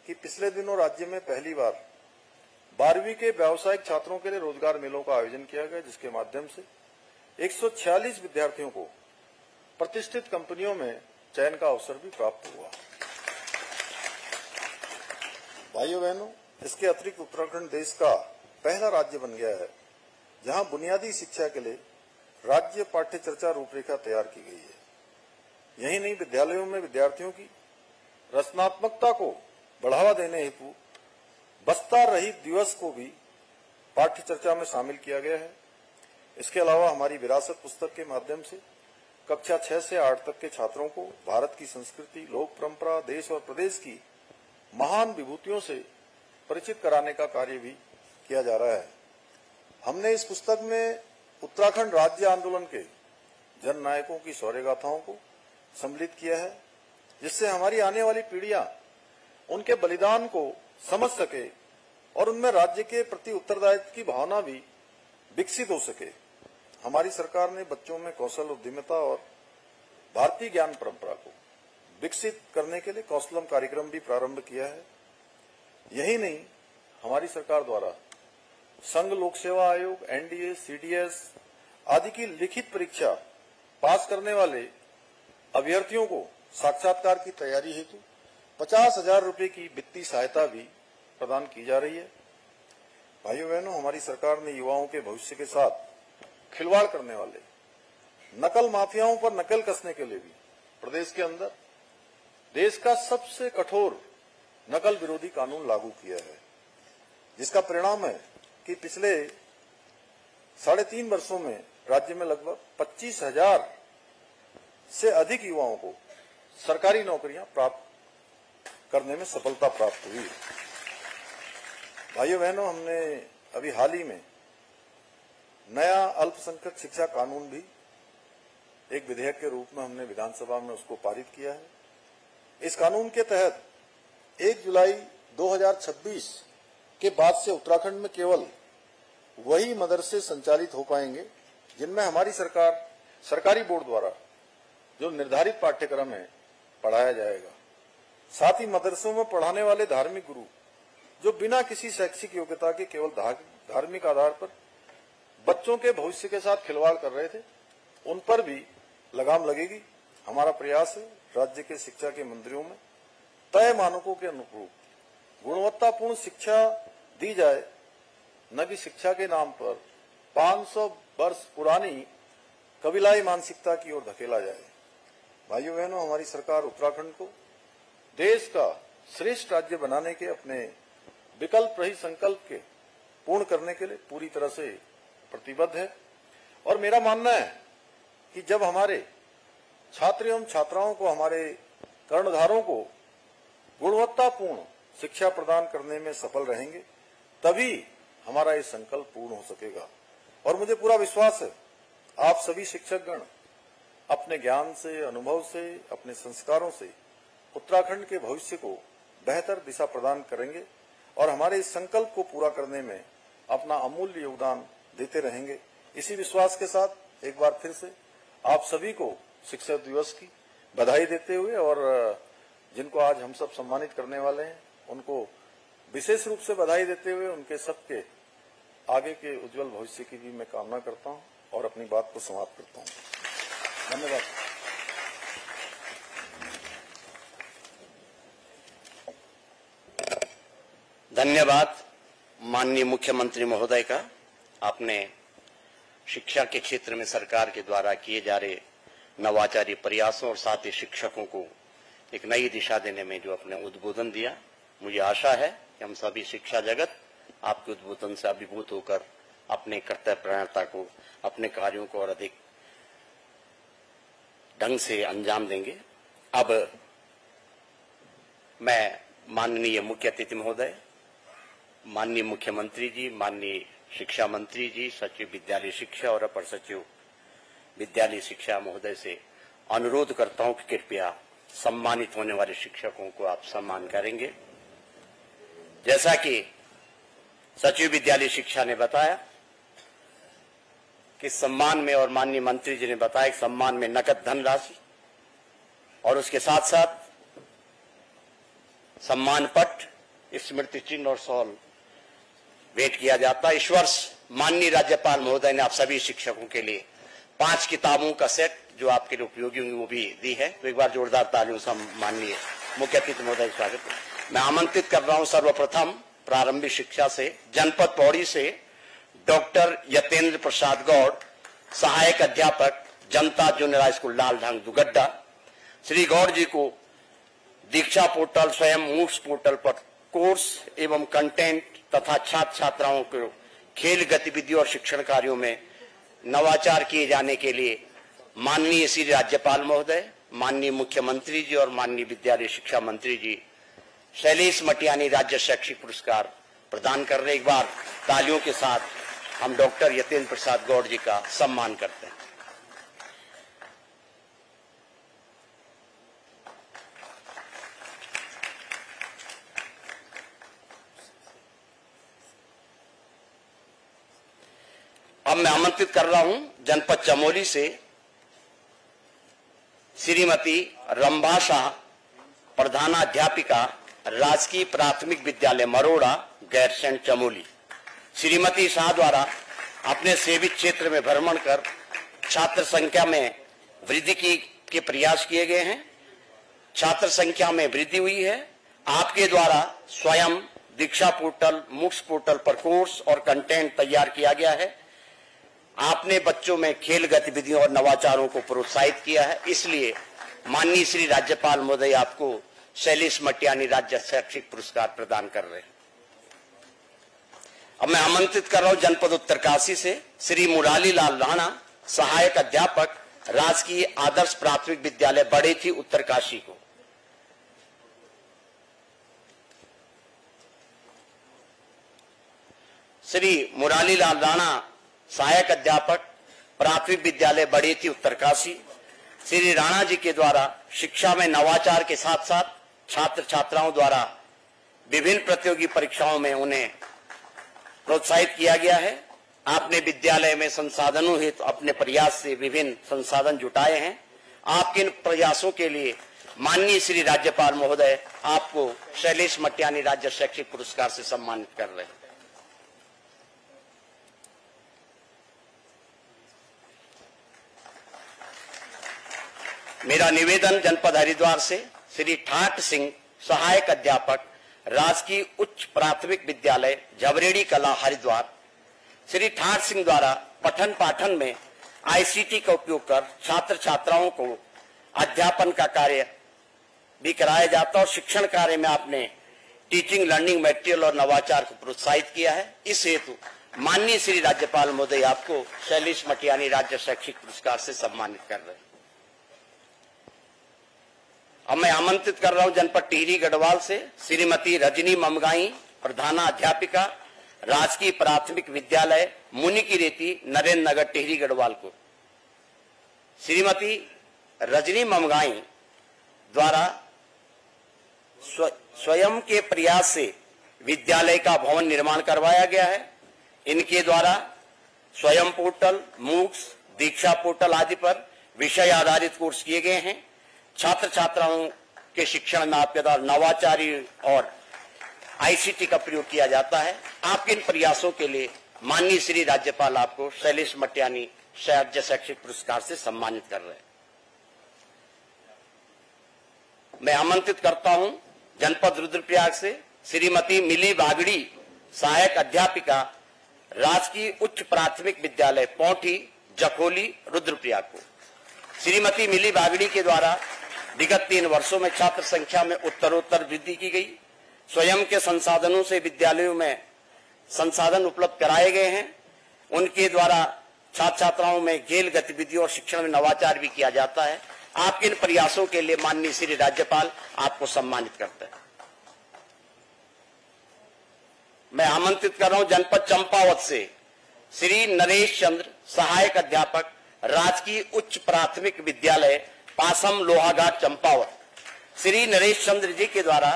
कि पिछले दिनों राज्य में पहली बार 12वीं के व्यावसायिक छात्रों के लिए रोजगार मेलों का आयोजन किया गया, जिसके माध्यम से 146 विद्यार्थियों को प्रतिष्ठित कंपनियों में चयन का अवसर भी प्राप्त हुआ। भाइयों बहनों, इसके अतिरिक्त उत्तराखंड देश का पहला राज्य बन गया है जहां बुनियादी शिक्षा के लिए राज्य पाठ्य चर्चा रूपरेखा तैयार की गई है। यही नहीं, विद्यालयों में विद्यार्थियों की रचनात्मकता को बढ़ावा देने हेतु बस्ता रहित दिवस को भी पाठ्य चर्चा में शामिल किया गया है। इसके अलावा हमारी विरासत पुस्तक के माध्यम से कक्षा 6 से 8 तक के छात्रों को भारत की संस्कृति, लोक परंपरा, देश और प्रदेश की महान विभूतियों से परिचित कराने का कार्य भी किया जा रहा है। हमने इस पुस्तक में उत्तराखंड राज्य आंदोलन के जन नायकों की शौर्य गाथाओं को सम्मिलित किया है, जिससे हमारी आने वाली पीढ़ियां उनके बलिदान को समझ सके और उनमें राज्य के प्रति उत्तरदायित्व की भावना भी विकसित हो सके। हमारी सरकार ने बच्चों में कौशल, उद्यमिता और भारतीय ज्ञान परंपरा को विकसित करने के लिए कौशलम कार्यक्रम भी प्रारंभ किया है। यही नहीं, हमारी सरकार द्वारा संघ लोक सेवा आयोग, एनडीए, सीडीएस आदि की लिखित परीक्षा पास करने वाले अभ्यर्थियों को साक्षात्कार की तैयारी हेतु 50,000 रुपए की वित्तीय सहायता भी प्रदान की जा रही है। भाइयों बहनों, हमारी सरकार ने युवाओं के भविष्य के साथ खिलवाड़ करने वाले नकल माफियाओं पर नकल कसने के लिए भी प्रदेश के अंदर देश का सबसे कठोर नकल विरोधी कानून लागू किया है, जिसका परिणाम है कि पिछले 3.5 वर्षों में राज्य में लगभग 25,000 से अधिक युवाओं को सरकारी नौकरियां प्राप्त करने में सफलता प्राप्त हुई। भाइयों बहनों, हमने अभी हाल ही में नया अल्पसंख्यक शिक्षा कानून भी एक विधेयक के रूप में हमने विधानसभा में उसको पारित किया है। इस कानून के तहत 1 जुलाई 2026 के बाद से उत्तराखंड में केवल वही मदरसे संचालित हो पाएंगे जिनमें हमारी सरकार सरकारी बोर्ड द्वारा जो निर्धारित पाठ्यक्रम है पढ़ाया जाएगा। साथ ही मदरसों में पढ़ाने वाले धार्मिक गुरु जो बिना किसी शैक्षिक योग्यता के केवल धार्मिक आधार पर बच्चों के भविष्य के साथ खिलवाड़ कर रहे थे, उन पर भी लगाम लगेगी। हमारा प्रयास है राज्य के शिक्षा के मंदिरों में तय मानकों के अनुरूप गुणवत्तापूर्ण शिक्षा दी जाए, न कि शिक्षा के नाम पर 500 वर्ष पुरानी कबीलाई मानसिकता की ओर धकेला जाए। भाइयों बहनों, हमारी सरकार उत्तराखंड को देश का श्रेष्ठ राज्य बनाने के अपने विकल्प रहित संकल्प के पूर्ण करने के लिए पूरी तरह से प्रतिबद्ध है। और मेरा मानना है कि जब हमारे छात्र एवं छात्राओं को, हमारे कर्णधारों को गुणवत्तापूर्ण शिक्षा प्रदान करने में सफल रहेंगे, तभी हमारा ये संकल्प पूर्ण हो सकेगा। और मुझे पूरा विश्वास है आप सभी शिक्षकगण अपने ज्ञान से, अनुभव से, अपने संस्कारों से उत्तराखंड के भविष्य को बेहतर दिशा प्रदान करेंगे और हमारे इस संकल्प को पूरा करने में अपना अमूल्य योगदान देते रहेंगे। इसी विश्वास के साथ एक बार फिर से आप सभी को शिक्षक दिवस की बधाई देते हुए और जिनको आज हम सब सम्मानित करने वाले हैं उनको विशेष रूप से बधाई देते हुए उनके सबके आगे के उज्जवल भविष्य की भी मैं कामना करता हूं और अपनी बात को समाप्त करता हूं। धन्यवाद। धन्यवाद माननीय मुख्यमंत्री महोदय का। आपने शिक्षा के क्षेत्र में सरकार के द्वारा किए जा रहे नवाचारी प्रयासों और साथ ही शिक्षकों को एक नई दिशा देने में जो अपने उद्बोधन दिया, मुझे आशा है कि हम सभी शिक्षा जगत आपके उद्बोधन से अभिभूत होकर अपने कर्तव्यपरायणता को, अपने कार्यों को और अधिक ढंग से अंजाम देंगे। अब मैं माननीय मुख्य अतिथि महोदय, माननीय मुख्यमंत्री जी, माननीय शिक्षा मंत्री जी, सचिव विद्यालय शिक्षा और अपर सचिव विद्यालय शिक्षा महोदय से अनुरोध करता हूं कि कृपया सम्मानित होने वाले शिक्षकों को आप सम्मान करेंगे। जैसा कि सचिव विद्यालय शिक्षा ने बताया कि सम्मान में, और माननीय मंत्री जी ने बताया कि सम्मान में नकद धनराशि और उसके साथ साथ सम्मान पत्र, स्मृति चिन्ह और शॉल भेंट किया जाता है। इस वर्ष माननीय राज्यपाल महोदय ने आप सभी शिक्षकों के लिए 5 किताबों का सेट जो आपके लिए उपयोगी होंगी वो भी दी है। तो एक बार जोरदार तालियों से माननीय मुख्य अतिथि महोदय स्वागत है। मैं आमंत्रित कर रहा हूं सर्वप्रथम प्रारंभिक शिक्षा से जनपद पौड़ी से डॉक्टर यतेंद्र प्रसाद गौड़, सहायक अध्यापक, Janata junior high school Laldhang Dugadda. Shri Gaur ji को Diksha portal, Swayam MOOCs portal पर कोर्स एवं कंटेंट तथा छात्र छात्राओं को खेल गतिविधियों और शिक्षण कार्यों में नवाचार किए जाने के लिए माननीय श्री राज्यपाल महोदय, माननीय मुख्यमंत्री जी और माननीय विद्यालय शिक्षा मंत्री जी शैलेश मटियानी राज्य शैक्षिक पुरस्कार प्रदान कर रहे। एक बार तालियों के साथ हम डॉक्टर यतेंद्र प्रसाद गौड़ जी का सम्मान करते हैं। अब मैं आमंत्रित कर रहा हूं जनपद चमोली से श्रीमती रंभा शाह, प्रधानाध्यापिका, राजकीय प्राथमिक विद्यालय मरोड़ा गैरसैंण चमोली। श्रीमती शाह द्वारा अपने सेवित क्षेत्र में भ्रमण कर छात्र संख्या में वृद्धि के प्रयास किए गए हैं। छात्र संख्या में वृद्धि हुई है। आपके द्वारा स्वयं दीक्षा पोर्टल, मूक्स पोर्टल पर कोर्स और कंटेंट तैयार किया गया है। आपने बच्चों में खेल गतिविधियों और नवाचारों को प्रोत्साहित किया है, इसलिए माननीय श्री राज्यपाल महोदय आपको शैलेश मटियानी राज्य शैक्षिक पुरस्कार प्रदान कर रहे हैं। अब मैं आमंत्रित कर रहा हूं जनपद उत्तरकाशी से श्री मुरारी लाल राणा, सहायक अध्यापक, राजकीय आदर्श प्राथमिक विद्यालय बड़ेथी उत्तरकाशी को। श्री मुरारी लाल राणा, सहायक अध्यापक, प्राथमिक विद्यालय बड़ेथी उत्तरकाशी। श्री राणा जी के द्वारा शिक्षा में नवाचार के साथ साथ छात्र छात्राओं द्वारा विभिन्न प्रतियोगी परीक्षाओं में उन्हें प्रोत्साहित किया गया है। आपने विद्यालय में संसाधनों हेतु अपने प्रयास से विभिन्न संसाधन जुटाए हैं। आपके इन प्रयासों के लिए माननीय श्री राज्यपाल महोदय आपको शैलेश मटियानी राज्य शैक्षिक पुरस्कार से सम्मानित कर रहे हैं। मेरा निवेदन जनपद हरिद्वार से श्री ठाट सिंह, सहायक अध्यापक, राजकीय उच्च प्राथमिक विद्यालय झबरेड़ी कला हरिद्वार। श्री ठाट सिंह द्वारा पठन पाठन में आईसीटी का उपयोग कर छात्र छात्राओं को अध्यापन का कार्य भी कराया जाता है और शिक्षण कार्य में आपने टीचिंग लर्निंग मटेरियल और नवाचार को प्रोत्साहित किया है। इस हेतु माननीय श्री राज्यपाल महोदय आपको शैलेश मटियानी राज्य शैक्षिक पुरस्कार से सम्मानित कर रहे हैं। अब मैं आमंत्रित कर रहा हूं जनपद टिहरी गढ़वाल से श्रीमती रजनी ममगाई, प्रधानाध्यापिका, राजकीय प्राथमिक विद्यालय मुनि की रेती, नरेंद्र नगर, टिहरी गढ़वाल को। श्रीमती रजनी ममगाई द्वारा स्वयं के प्रयास से विद्यालय का भवन निर्माण करवाया गया है। इनके द्वारा स्वयं पोर्टल, मूक्स, दीक्षा पोर्टल आदि पर विषय आधारित कोर्स किए गए हैं। छात्र छात्राओं के शिक्षण में आपके द्वारा नवाचारी और आईसीटी का प्रयोग किया जाता है। आपके इन प्रयासों के लिए माननीय श्री राज्यपाल आपको शैलेश मटियानी राज्य शैक्षिक पुरस्कार से सम्मानित कर रहे हैं। मैं आमंत्रित करता हूं जनपद रुद्रप्रयाग से श्रीमती मिली बागड़ी, सहायक अध्यापिका, राजकीय उच्च प्राथमिक विद्यालय पौठी जखोली, रुद्रप्रयाग को। श्रीमती मिली बागड़ी के द्वारा विगत 3 वर्षों में छात्र संख्या में उत्तरोत्तर वृद्धि की गई। स्वयं के संसाधनों से विद्यालयों में संसाधन उपलब्ध कराए गए हैं। उनके द्वारा छात्र छात्राओं में खेल गतिविधियों और शिक्षण में नवाचार भी किया जाता है। आपके इन प्रयासों के लिए माननीय श्री राज्यपाल आपको सम्मानित करते हैं। मैं आमंत्रित कर रहा हूं जनपद चंपावत से श्री नरेश चंद्र, सहायक अध्यापक, राजकीय उच्च प्राथमिक विद्यालय पासम लोहाघाट चंपावत। श्री नरेश चंद्र जी के द्वारा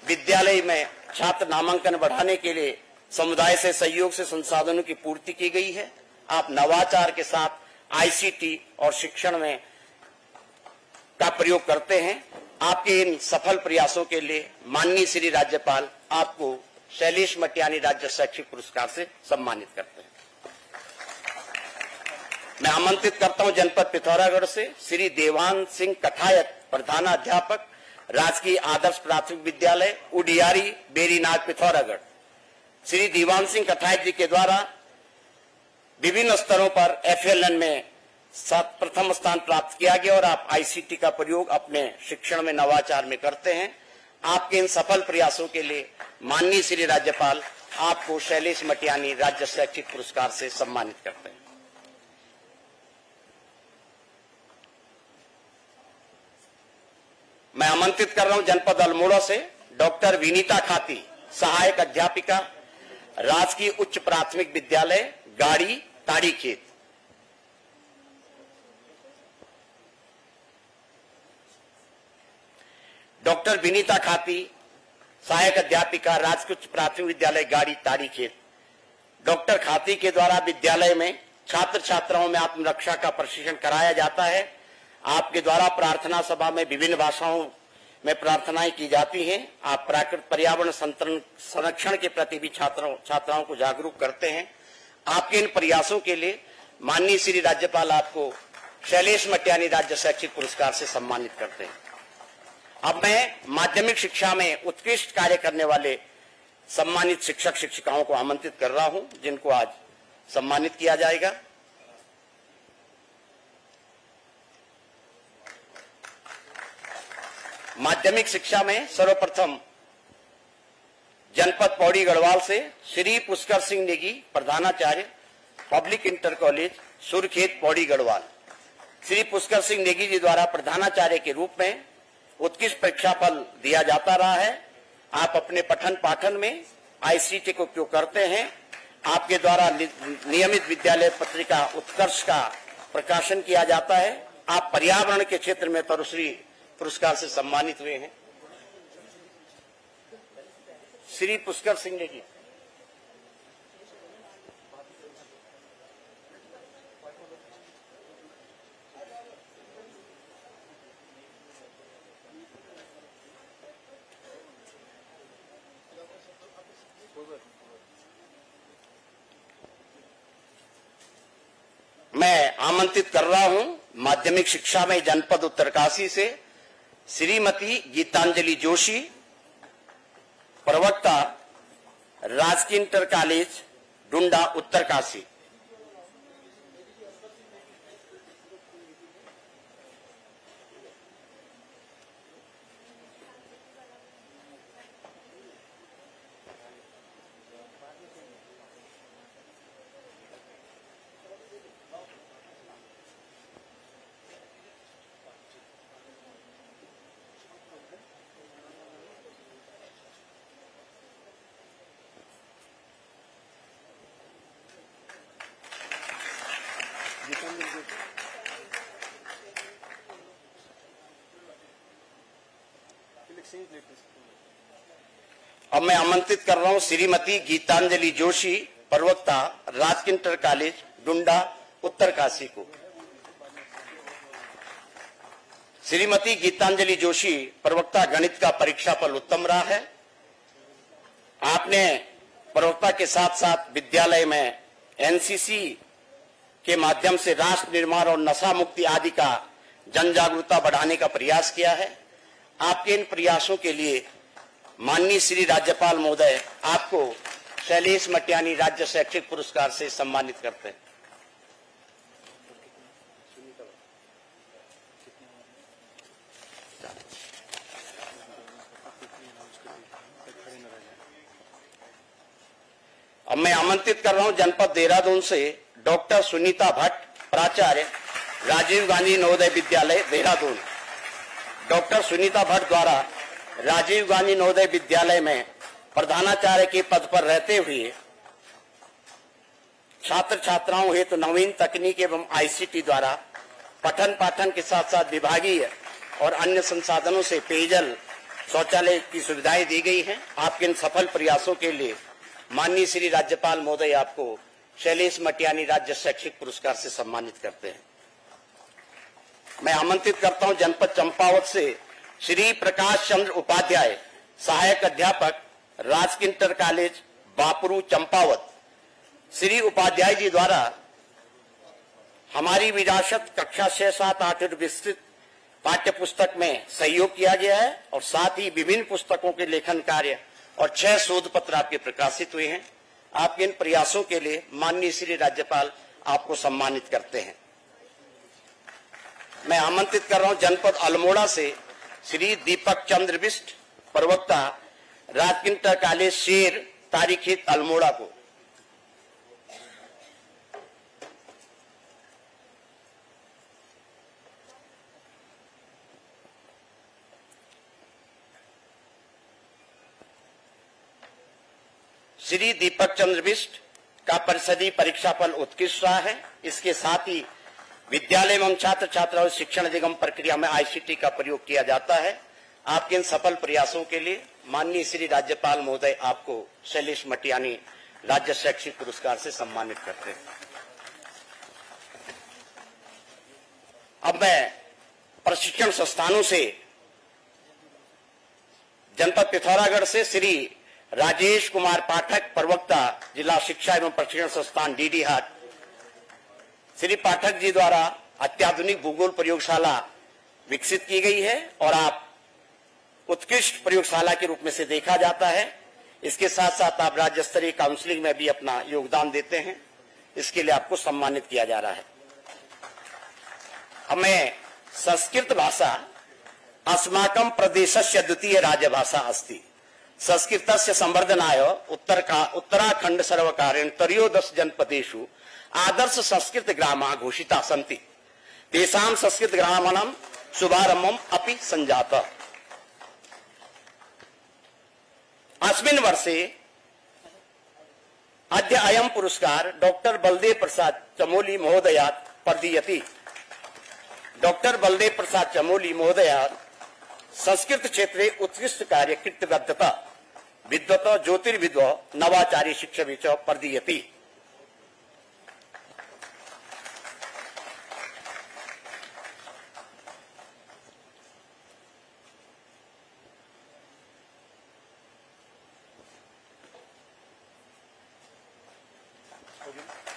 विद्यालय में छात्र नामांकन बढ़ाने के लिए समुदाय से सहयोग से संसाधनों की पूर्ति की गई है। आप नवाचार के साथ आईसीटी और शिक्षण में का प्रयोग करते हैं। आपके इन सफल प्रयासों के लिए माननीय श्री राज्यपाल आपको शैलेश मटियानी राज्य शैक्षिक पुरस्कार से सम्मानित करते हैं। मैं आमंत्रित करता हूं जनपद पिथौरागढ़ से श्री देवान सिंह कठायत, प्रधानाध्यापक, राजकीय आदर्श प्राथमिक विद्यालय उडियारी, बेरीनाग, पिथौरागढ़। श्री दीवान सिंह कठायत जी के द्वारा विभिन्न स्तरों पर एफएलएन में प्रथम स्थान प्राप्त किया गया और आप आईसीटी का प्रयोग अपने शिक्षण में नवाचार में करते हैं। आपके इन सफल प्रयासों के लिए माननीय श्री राज्यपाल आपको शैलेश मटियानी राज्य शैक्षिक पुरस्कार से सम्मानित करते हैं। मैं आमंत्रित कर रहा हूं जनपद अल्मोड़ा से डॉक्टर विनीता खाती, सहायक अध्यापिका, राजकीय उच्च प्राथमिक विद्यालय गाड़ी ताड़ीखेत। डॉक्टर विनीता खाती, सहायक अध्यापिका, राजकीय उच्च प्राथमिक विद्यालय गाड़ी ताड़ीखेत। डॉक्टर खाती के द्वारा विद्यालय में छात्र छात्राओं में आत्मरक्षा का प्रशिक्षण कराया जाता है। आपके द्वारा प्रार्थना सभा में विभिन्न भाषाओं में प्रार्थनाएं की जाती हैं। आप प्राकृतिक पर्यावरण संरक्षण के प्रति भी छात्राओं को जागरूक करते हैं। आपके इन प्रयासों के लिए माननीय श्री राज्यपाल आपको शैलेश मटियानी राज्य शैक्षिक पुरस्कार से सम्मानित करते हैं। अब मैं माध्यमिक शिक्षा में उत्कृष्ट कार्य करने वाले सम्मानित शिक्षक शिक्षिकाओं को आमंत्रित कर रहा हूं, जिनको आज सम्मानित किया जाएगा। माध्यमिक शिक्षा में सर्वप्रथम जनपद पौड़ी गढ़वाल से श्री पुष्कर सिंह नेगी, प्रधानाचार्य, public inter college Surkhet Pauri Garhwal. Shri Pushkar Singh Negi ji द्वारा प्रधानाचार्य के रूप में उत्कृष्ट परीक्षा फल दिया जाता रहा है। आप अपने पठन पाठन में आईसीटी का उपयोग करते हैं। आपके द्वारा नियमित विद्यालय पत्रिका उत्कर्ष का प्रकाशन किया जाता है। आप पर्यावरण के क्षेत्र में तरुश्री पुरस्कार से सम्मानित हुए हैं। श्री पुष्कर सिंह नेगी। मैं आमंत्रित कर रहा हूं माध्यमिक शिक्षा में जनपद उत्तरकाशी से श्रीमती गीतांजलि जोशी, प्रवक्ता, राजकीय इंटर कॉलेज डुंडा उत्तरकाशी। अब मैं आमंत्रित कर रहा हूं श्रीमती गीतांजलि जोशी, प्रवक्ता, राजकीय इंटर कॉलेज डुंडा उत्तरकाशी को। श्रीमती गीतांजलि जोशी, प्रवक्ता, गणित का परीक्षा फल उत्तम रहा है। आपने प्रवक्ता के साथ साथ विद्यालय में एनसीसी के माध्यम से राष्ट्र निर्माण और नशा मुक्ति आदि का जन जागरूकता बढ़ाने का प्रयास किया है। आपके इन प्रयासों के लिए माननीय श्री राज्यपाल महोदय आपको शैलेश मटियानी राज्य शैक्षिक पुरस्कार से सम्मानित करते हैं। अब मैं आमंत्रित कर रहा हूं जनपद देहरादून से डॉक्टर सुनीता भट्ट, प्राचार्य, राजीव गांधी नवोदय विद्यालय देहरादून। डॉक्टर सुनीता भट्ट द्वारा राजीव गांधी नवोदय विद्यालय में प्रधानाचार्य के पद पर रहते हुए छात्र छात्राओं हेतु नवीन तकनीक एवं आईसीटी द्वारा पठन पाठन के साथ साथ विभागीय और अन्य संसाधनों से पेयजल, शौचालय की सुविधाएं दी गई हैं। आपके इन सफल प्रयासों के लिए माननीय श्री राज्यपाल महोदय आपको शैलेश मटियानी राज्य शैक्षिक पुरस्कार से सम्मानित करते हैं। मैं आमंत्रित करता हूं जनपद चंपावत से श्री प्रकाश चंद्र उपाध्याय, सहायक अध्यापक, राजकीय इंटर कॉलेज बापरू चंपावत। श्री उपाध्याय जी द्वारा हमारी विरासत कक्षा 6, 7, 8 विस्तृत पाठ्य पुस्तक में सहयोग किया गया है और साथ ही विभिन्न पुस्तकों के लेखन कार्य और 6 शोध पत्र आपके प्रकाशित हुए हैं। आपके इन प्रयासों के लिए माननीय श्री राज्यपाल आपको सम्मानित करते हैं। मैं आमंत्रित कर रहा हूं जनपद अल्मोड़ा से श्री दीपक चंद्र बिष्ट, प्रवक्ता, राजकीय इंटर कॉलेज शेर तारीखेत अल्मोड़ा को। श्री दीपक चंद्र बिष्ट का परिषदीय परीक्षा फल उत्कृष्ट रहा है। इसके साथ ही विद्यालय एवं छात्र छात्राओं शिक्षण निगम प्रक्रिया में आईसीटी का प्रयोग किया जाता है। आपके इन सफल प्रयासों के लिए माननीय श्री राज्यपाल महोदय आपको शैलेश मटियानी राज्य शैक्षिक पुरस्कार से सम्मानित करते हैं। अब मैं प्रशिक्षण संस्थानों से जनपद पिथौरागढ़ से श्री राजेश कुमार पाठक, प्रवक्ता, जिला शिक्षा एवं प्रशिक्षण संस्थान डीडी हाट। श्री पाठक जी द्वारा अत्याधुनिक भूगोल प्रयोगशाला विकसित की गई है और आप उत्कृष्ट प्रयोगशाला के रूप में से देखा जाता है। इसके साथ साथ आप राज्य स्तरीय काउंसलिंग में भी अपना योगदान देते हैं। इसके लिए आपको सम्मानित किया जा रहा है। अब मैं संस्कृत भाषा अस्माकं प्रदेशस्य द्वितीय राज्यभाषा अस्ति। संस्कृतस्य संवर्धनाय उत्तराखंड सर्वकारेण त्रयोदश जनपदेषु आदर्श संस्कृत ग्रामाः घोषिताः सन्ति। तेषां संस्कृत ग्रामाणां शुभारम्भम् अपि सञ्जातः। अस्मिन् वर्षे अद्य अयं पुरस्कार डॉक्टर बलदेव प्रसाद चमोली महोदयात् प्रदीयते। डॉक्टर बलदेव प्रसाद चमोली महोदयात् संस्कृत क्षेत्रे उत्कृष्ट कार्य कृतवन्तः विद्वत ज्योतिर्विद्व नवाचारी शिक्षवे च प्रदीयते।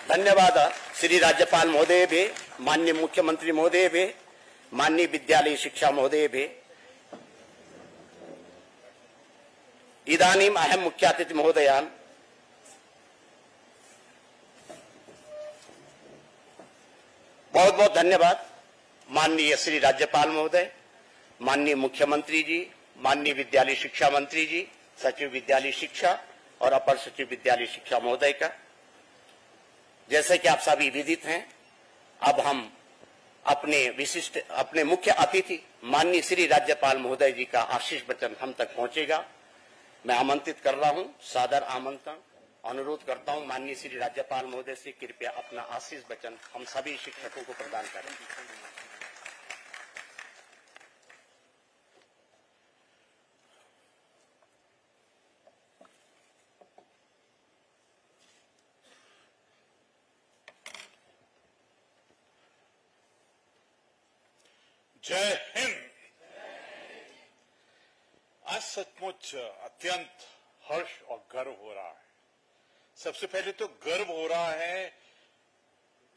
धन्यवाद श्री राज्यपाल महोदय भे, माननीय मुख्यमंत्री महोदय भे, माननीय विद्यालय शिक्षा महोदय भे। इदानीम अहम मुख्य अतिथि महोदयान बहुत बहुत धन्यवाद माननीय श्री राज्यपाल महोदय, माननीय मुख्यमंत्री जी, माननीय विद्यालय शिक्षा मंत्री जी, सचिव विद्यालय शिक्षा और अपर सचिव विद्यालय शिक्षा महोदय का। जैसे कि आप सभी विदित हैं, अब हम अपने मुख्य अतिथि माननीय श्री राज्यपाल महोदय जी का आशीष वचन हम तक पहुंचेगा। मैं आमंत्रित कर रहा हूं, सादर आमंत्रण अनुरोध करता हूं माननीय श्री राज्यपाल महोदय से कृपया अपना आशीष वचन हम सभी शिक्षकों को प्रदान करें। जय हिंद। आज सचमुच अत्यंत हर्ष और गर्व हो रहा है। सबसे पहले तो गर्व हो रहा है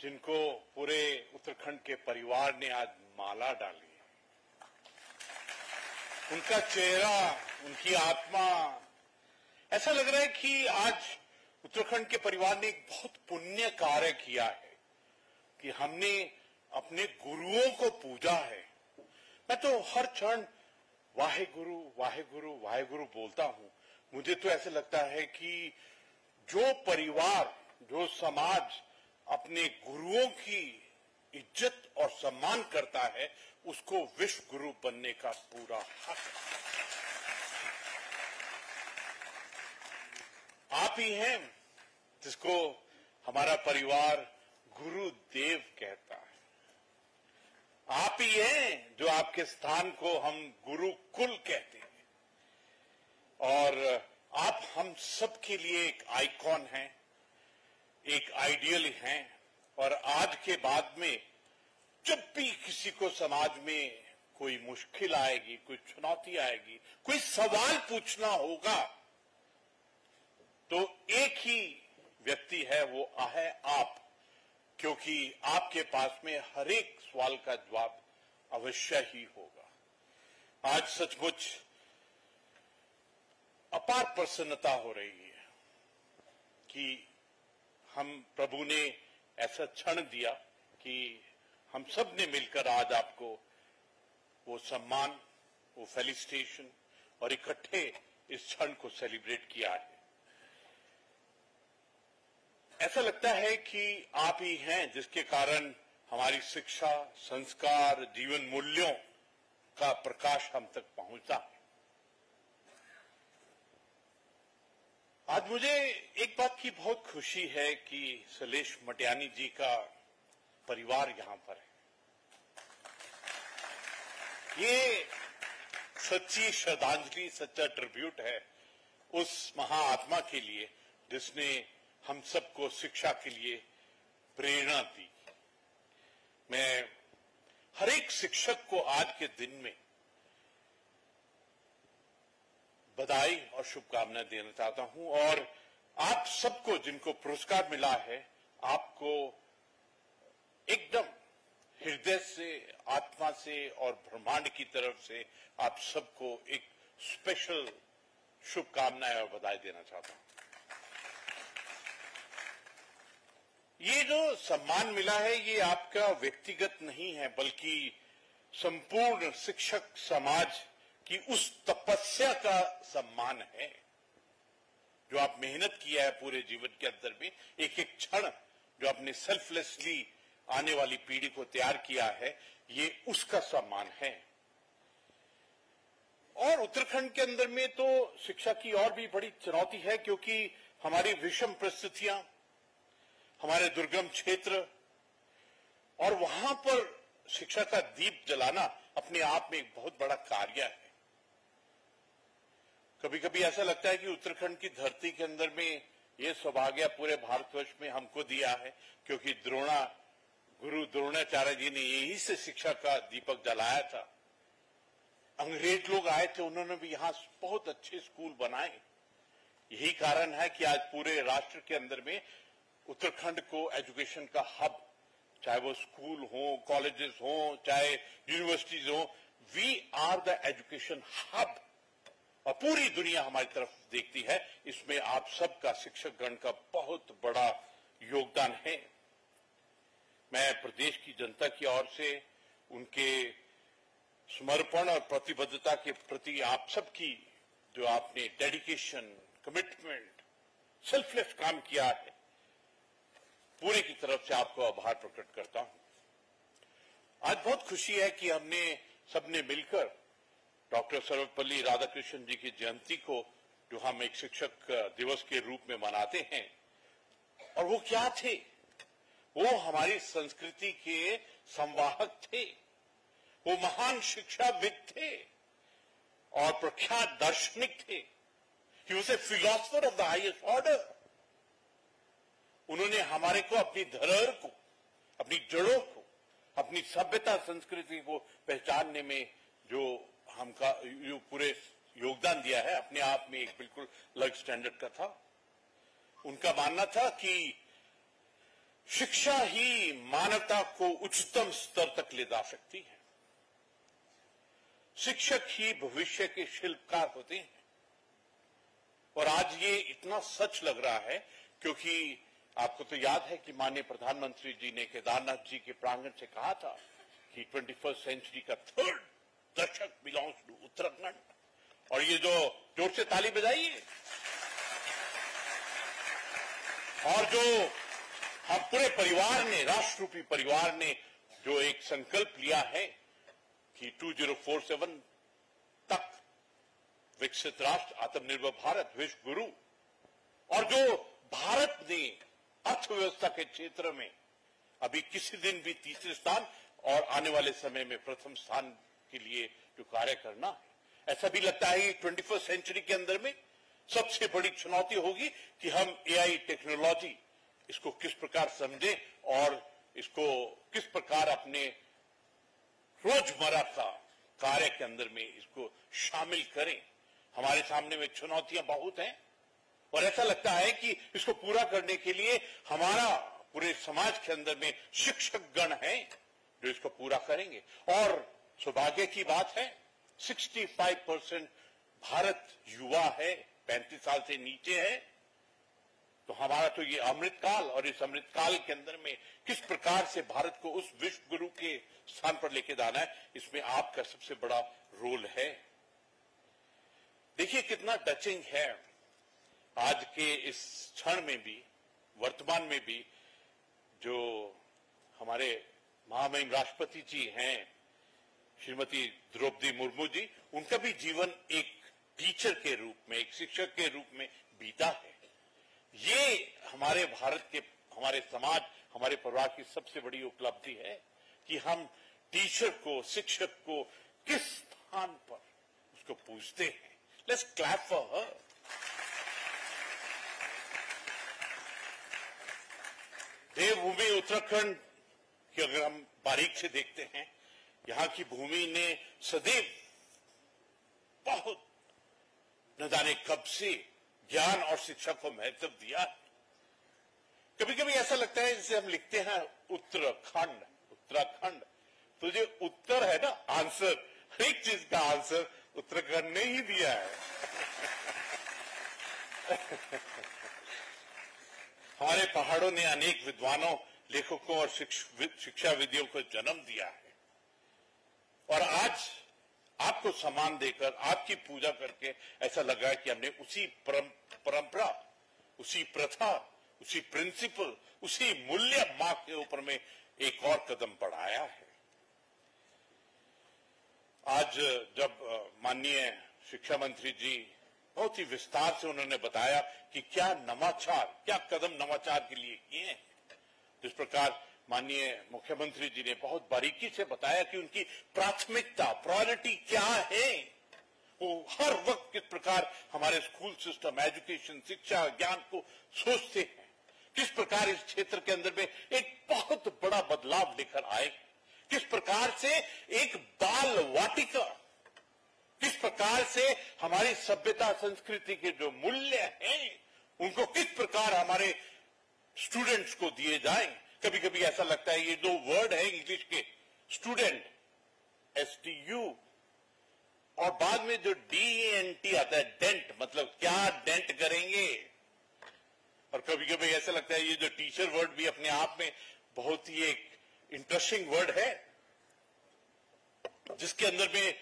जिनको पूरे उत्तराखंड के परिवार ने आज माला डाली। उनका चेहरा, उनकी आत्मा, ऐसा लग रहा है कि आज उत्तराखंड के परिवार ने एक बहुत पुण्य कार्य किया है कि हमने अपने गुरुओं को पूजा है। मैं तो हर क्षण वाहे गुरु वाहे गुरु वाहे गुरु बोलता हूं। मुझे तो ऐसे लगता है कि जो परिवार, जो समाज अपने गुरुओं की इज्जत और सम्मान करता है, उसको विश्व गुरु बनने का पूरा हक है। आप ही हैं जिसको हमारा परिवार गुरुदेव कहता है। आप ही हैं जो आपके स्थान को हम गुरुकुल कहते हैं। और आप हम सब के लिए एक आइकॉन हैं, एक आइडियल हैं। और आज के बाद में जब भी किसी को समाज में कोई मुश्किल आएगी, कोई चुनौती आएगी, कोई सवाल पूछना होगा, तो एक ही व्यक्ति है, वो है आप। क्योंकि आपके पास में हर एक सवाल का जवाब अवश्य ही होगा। आज सचमुच अपार प्रसन्नता हो रही है कि हम प्रभु ने ऐसा क्षण दिया कि हम सब ने मिलकर आज आपको वो सम्मान, वो फेलिसिटेशन और इकट्ठे इस क्षण को सेलिब्रेट किया है। ऐसा लगता है कि आप ही हैं जिसके कारण हमारी शिक्षा, संस्कार, जीवन मूल्यों का प्रकाश हम तक पहुंचता है। आज मुझे एक बात की बहुत खुशी है कि शैलेश मटियानी जी का परिवार यहां पर है। ये सच्ची श्रद्धांजलि, सच्चा ट्रिब्यूट है उस महाआत्मा के लिए जिसने हम सबको शिक्षा के लिए प्रेरणा दी। मैं हर एक शिक्षक को आज के दिन में बधाई और शुभकामनाएं देना चाहता हूं। और आप सबको जिनको पुरस्कार मिला है, आपको एकदम हृदय से, आत्मा से और ब्रह्मांड की तरफ से आप सबको एक स्पेशल शुभकामनाएं और बधाई देना चाहता हूं। ये जो सम्मान मिला है, ये आपका व्यक्तिगत नहीं है, बल्कि संपूर्ण शिक्षक समाज की उस तपस्या का सम्मान है जो आप मेहनत किया है पूरे जीवन के अंदर में, एक एक क्षण जो आपने सेल्फलेसली आने वाली पीढ़ी को तैयार किया है, ये उसका सम्मान है। और उत्तराखंड के अंदर में तो शिक्षा की और भी बड़ी चुनौती है, क्योंकि हमारी विषम परिस्थितियां, हमारे दुर्गम क्षेत्र, और वहां पर शिक्षा का दीप जलाना अपने आप में एक बहुत बड़ा कार्य है। कभी कभी ऐसा लगता है कि उत्तराखंड की धरती के अंदर में ये सौभाग्य पूरे भारतवर्ष में हमको दिया है, क्योंकि गुरु द्रोणाचार्य जी ने यही से शिक्षा का दीपक जलाया था। अंग्रेज लोग आए थे, उन्होंने भी यहां बहुत अच्छे स्कूल बनाए। यही कारण है कि आज पूरे राष्ट्र के अंदर में उत्तराखंड को एजुकेशन का हब, चाहे वो स्कूल हो, कॉलेजेस हो, चाहे यूनिवर्सिटीज हो, we are the education hub. और पूरी दुनिया हमारी तरफ देखती है। इसमें आप सबका, शिक्षक गण का बहुत बड़ा योगदान है। मैं प्रदेश की जनता की ओर से उनके समर्पण और प्रतिबद्धता के प्रति आप सबकी जो आपने डेडिकेशन, कमिटमेंट, सेल्फलेस काम किया है, पूरे की तरफ से आपको आभार प्रकट करता हूं। आज बहुत खुशी है कि हमने सबने मिलकर डॉक्टर सर्वपल्ली राधाकृष्णन जी की जयंती को, जो हम एक शिक्षक दिवस के रूप में मनाते हैं, और वो क्या थे? वो हमारी संस्कृति के संवाहक थे, वो महान शिक्षाविद थे और प्रख्यात दार्शनिक थे। He was a philosopher of the highest order. उन्होंने हमारे को अपनी धरोहर को, अपनी जड़ों को, अपनी सभ्यता संस्कृति को पहचानने में जो हमका पूरे योगदान दिया है, अपने आप में एक बिल्कुल अलग स्टैंडर्ड का था। उनका मानना था कि शिक्षा ही मानवता को उच्चतम स्तर तक ले जा सकती है। शिक्षक ही भविष्य के शिल्पकार होते हैं। और आज ये इतना सच लग रहा है, क्योंकि आपको तो याद है कि माननीय प्रधानमंत्री जी ने केदारनाथ जी के प्रांगण से कहा था कि 21st सेंचुरी का थर्ड दशक बिलोंग्स टू उत्तराखंड। और ये जो जोर से ताली बजाइए, और जो हम पूरे परिवार ने, राष्ट्ररूपी परिवार ने जो एक संकल्प लिया है कि 2047 तक विकसित राष्ट्र, आत्मनिर्भर भारत, विश्व गुरु, और जो भारत ने अर्थव्यवस्था के क्षेत्र में अभी किसी दिन भी तीसरे स्थान और आने वाले समय में प्रथम स्थान के लिए जो कार्य करना है, ऐसा भी लगता है कि 21st सेंचुरी के अंदर में सबसे बड़ी चुनौती होगी कि हम एआई टेक्नोलॉजी इसको किस प्रकार समझें और इसको किस प्रकार अपने रोजमर्रा का कार्य के अंदर में इसको शामिल करें। हमारे सामने में चुनौतियां बहुत हैं और ऐसा लगता है कि इसको पूरा करने के लिए हमारा पूरे समाज के अंदर में शिक्षक गण हैं जो इसको पूरा करेंगे। और सौभाग्य की बात है 65% भारत युवा है, 35 साल से नीचे है। तो हमारा तो ये अमृतकाल, और इस अमृतकाल के अंदर में किस प्रकार से भारत को उस विश्व गुरु के स्थान पर लेके जाना है, इसमें आपका सबसे बड़ा रोल है। देखिए कितना टचिंग है आज के इस क्षण में भी, वर्तमान में भी, जो हमारे महामहिम राष्ट्रपति जी हैं श्रीमती द्रौपदी मुर्मू जी, उनका भी जीवन एक टीचर के रूप में, एक शिक्षक के रूप में बीता है। ये हमारे भारत के, हमारे समाज, हमारे परिवार की सबसे बड़ी उपलब्धि है कि हम टीचर को, शिक्षक को किस स्थान पर उसको पूछते हैं। Let's clap for her. Devbhoomi Uttarakhand की अगर हम बारीक से देखते हैं, यहां की भूमि ने सदैव बहुत न जाने कब से ज्ञान और शिक्षा को महत्व दिया। कभी कभी ऐसा लगता है जैसे हम लिखते हैं उत्तराखंड, उत्तराखंड, तो जो उत्तर है ना, आंसर, हर एक चीज का आंसर उत्तराखंड ने ही दिया है। हमारे पहाड़ों ने अनेक विद्वानों, लेखकों और शिक्षाविदों को जन्म दिया है। और आज आपको सम्मान देकर, आपकी पूजा करके ऐसा लगा कि हमने उसी परंपरा, उसी प्रथा, उसी प्रिंसिपल, उसी मूल्य मार्ग के ऊपर में एक और कदम बढ़ाया है। आज जब माननीय शिक्षा मंत्री जी बहुत ही विस्तार से उन्होंने बताया कि क्या नवाचार, क्या कदम नवाचार के लिए किए हैं, जिस प्रकार माननीय मुख्यमंत्री जी ने बहुत बारीकी से बताया कि उनकी प्राथमिकता, प्रायोरिटी क्या है, वो हर वक्त किस प्रकार हमारे स्कूल सिस्टम, एजुकेशन, शिक्षा, ज्ञान को सोचते हैं, किस प्रकार इस क्षेत्र के अंदर में एक बहुत बड़ा बदलाव लेकर आए, किस प्रकार से एक बाल वाटिका, किस प्रकार से हमारी सभ्यता संस्कृति के जो मूल्य हैं उनको किस प्रकार हमारे स्टूडेंट्स को दिए जाएं। कभी कभी ऐसा लगता है ये जो वर्ड है इंग्लिश के स्टूडेंट, STU, और बाद में जो DENT आता है, डेंट, मतलब क्या डेंट करेंगे। और कभी कभी ऐसा लगता है ये जो टीचर वर्ड भी अपने आप में बहुत ही एक इंटरेस्टिंग वर्ड है, जिसके अंदर में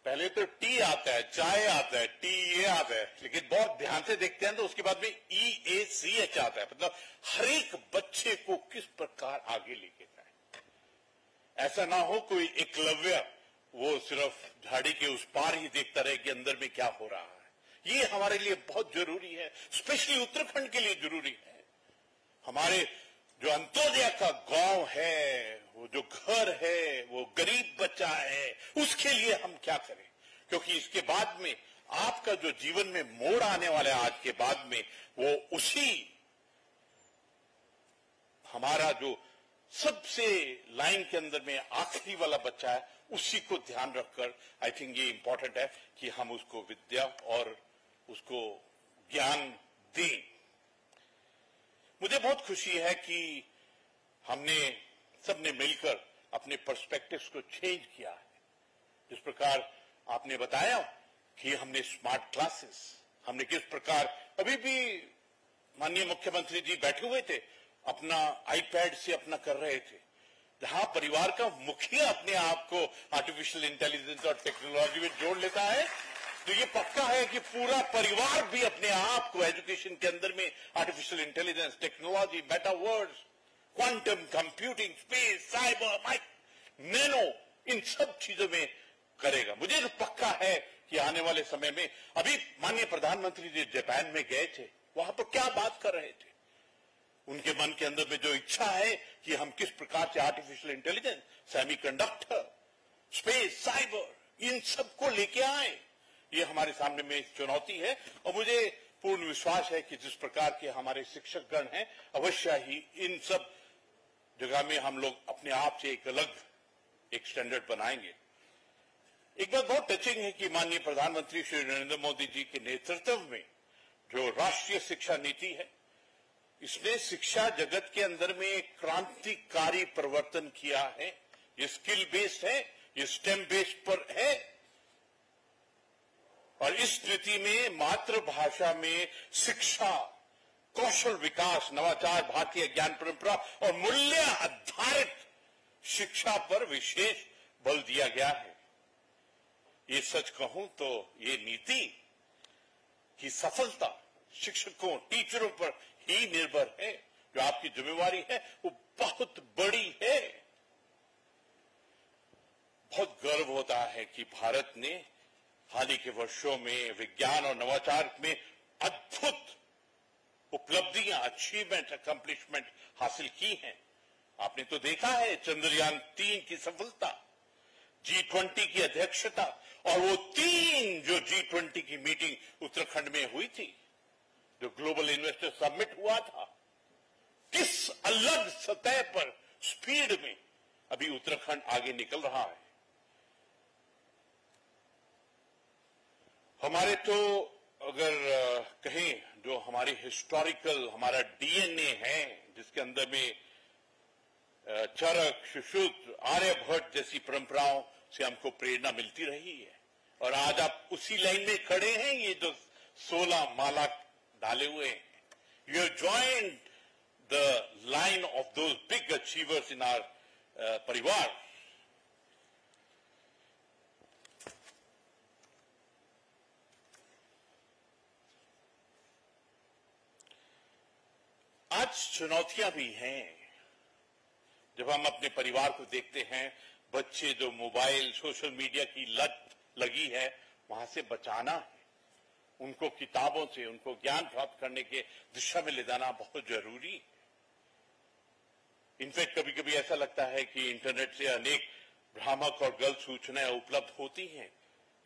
पहले तो टी आता है, चाय आता है, TE आता है, लेकिन बहुत ध्यान से देखते हैं तो उसके बाद में EACH आता है, मतलब हर एक बच्चे को किस प्रकार आगे लेके जाए। ऐसा ना हो कोई एकलव्य वो सिर्फ झाड़ी के उस पार ही देखता रहे कि अंदर में क्या हो रहा है। ये हमारे लिए बहुत जरूरी है, स्पेशली उत्तराखंड के लिए जरूरी है। हमारे जो अंत्योदय का गांव है, वो जो घर है, वो गरीब बच्चा है, उसके लिए हम क्या करें, क्योंकि इसके बाद में आपका जो जीवन में मोड़ आने वाला है आज के बाद में, वो उसी हमारा जो सबसे लाइन के अंदर में आखिरी वाला बच्चा है, उसी को ध्यान रखकर आई थिंक ये इंपॉर्टेंट है कि हम उसको विद्या और उसको ज्ञान दें। मुझे बहुत खुशी है कि हमने सबने मिलकर अपने पर्सपेक्टिव्स को चेंज किया है। जिस प्रकार आपने बताया कि हमने स्मार्ट क्लासेस, हमने किस प्रकार, अभी भी माननीय मुख्यमंत्री जी बैठे हुए थे, अपना आईपैड से अपना कर रहे थे, जहां परिवार का मुखिया अपने आप को आर्टिफिशियल इंटेलिजेंस और टेक्नोलॉजी में जोड़ लेता है, तो ये पक्का है कि पूरा परिवार भी अपने आप को एजुकेशन के अंदर में artificial intelligence, technology, metaverse, quantum computing, space, cyber, nano, इन सब चीजों में करेगा। मुझे तो पक्का है कि आने वाले समय में, अभी माननीय प्रधानमंत्री जी जापान में गए थे, वहां पर क्या बात कर रहे थे, उनके मन के अंदर में जो इच्छा है कि हम किस प्रकार से artificial intelligence, semiconductor, space, cyber, इन सबको लेके आए, ये हमारे सामने में एक चुनौती है। और मुझे पूर्ण विश्वास है कि जिस प्रकार के हमारे शिक्षकगण हैं, अवश्य ही इन सब जगह में हम लोग अपने आप से एक अलग एक स्टैंडर्ड बनाएंगे। एक बात बहुत टचिंग है कि माननीय प्रधानमंत्री श्री नरेंद्र मोदी जी के नेतृत्व में जो राष्ट्रीय शिक्षा नीति है, इसने शिक्षा जगत के अंदर में एक क्रांतिकारी परिवर्तन किया है। ये स्किल बेस्ड है, ये स्टेम बेस्ड पर है, और इस नीति में मातृभाषा में शिक्षा, कौशल विकास, नवाचार, भारतीय ज्ञान परंपरा और मूल्य आधारित शिक्षा पर विशेष बल दिया गया है। ये सच कहूं तो ये नीति की सफलता शिक्षकों, टीचरों पर ही निर्भर है। जो आपकी जिम्मेवारी है वो बहुत बड़ी है। बहुत गर्व होता है कि भारत ने हाल ही के वर्षों में विज्ञान और नवाचार में अद्भुत उपलब्धियां, अचीवमेंट, अकम्प्लिशमेंट हासिल की हैं। आपने तो देखा है चंद्रयान 3 की सफलता, G20 की अध्यक्षता, और वो 3 जो G20 की मीटिंग उत्तराखंड में हुई थी, जो ग्लोबल इन्वेस्टर समिट हुआ था, किस अलग सतह पर, स्पीड में अभी उत्तराखंड आगे निकल रहा है। हमारे तो अगर कहें जो हमारी हिस्टोरिकल, हमारा DNA है, जिसके अंदर में चरक, सुश्रुत, आर्यभट्ट जैसी परंपराओं से हमको प्रेरणा मिलती रही है, और आज आप उसी लाइन में खड़े हैं। ये जो 16 माला डाले हुए हैं, you have joined the line of those big achievers in our परिवार। आज चुनौतियां भी हैं। जब हम अपने परिवार को देखते हैं, बच्चे जो मोबाइल सोशल मीडिया की लत लगी है, वहां से बचाना है, उनको किताबों से उनको ज्ञान प्राप्त करने के दिशा में ले जाना बहुत जरूरी है। इनफैक्ट कभी कभी ऐसा लगता है कि इंटरनेट से अनेक भ्रामक और गलत सूचनाएं उपलब्ध होती हैं,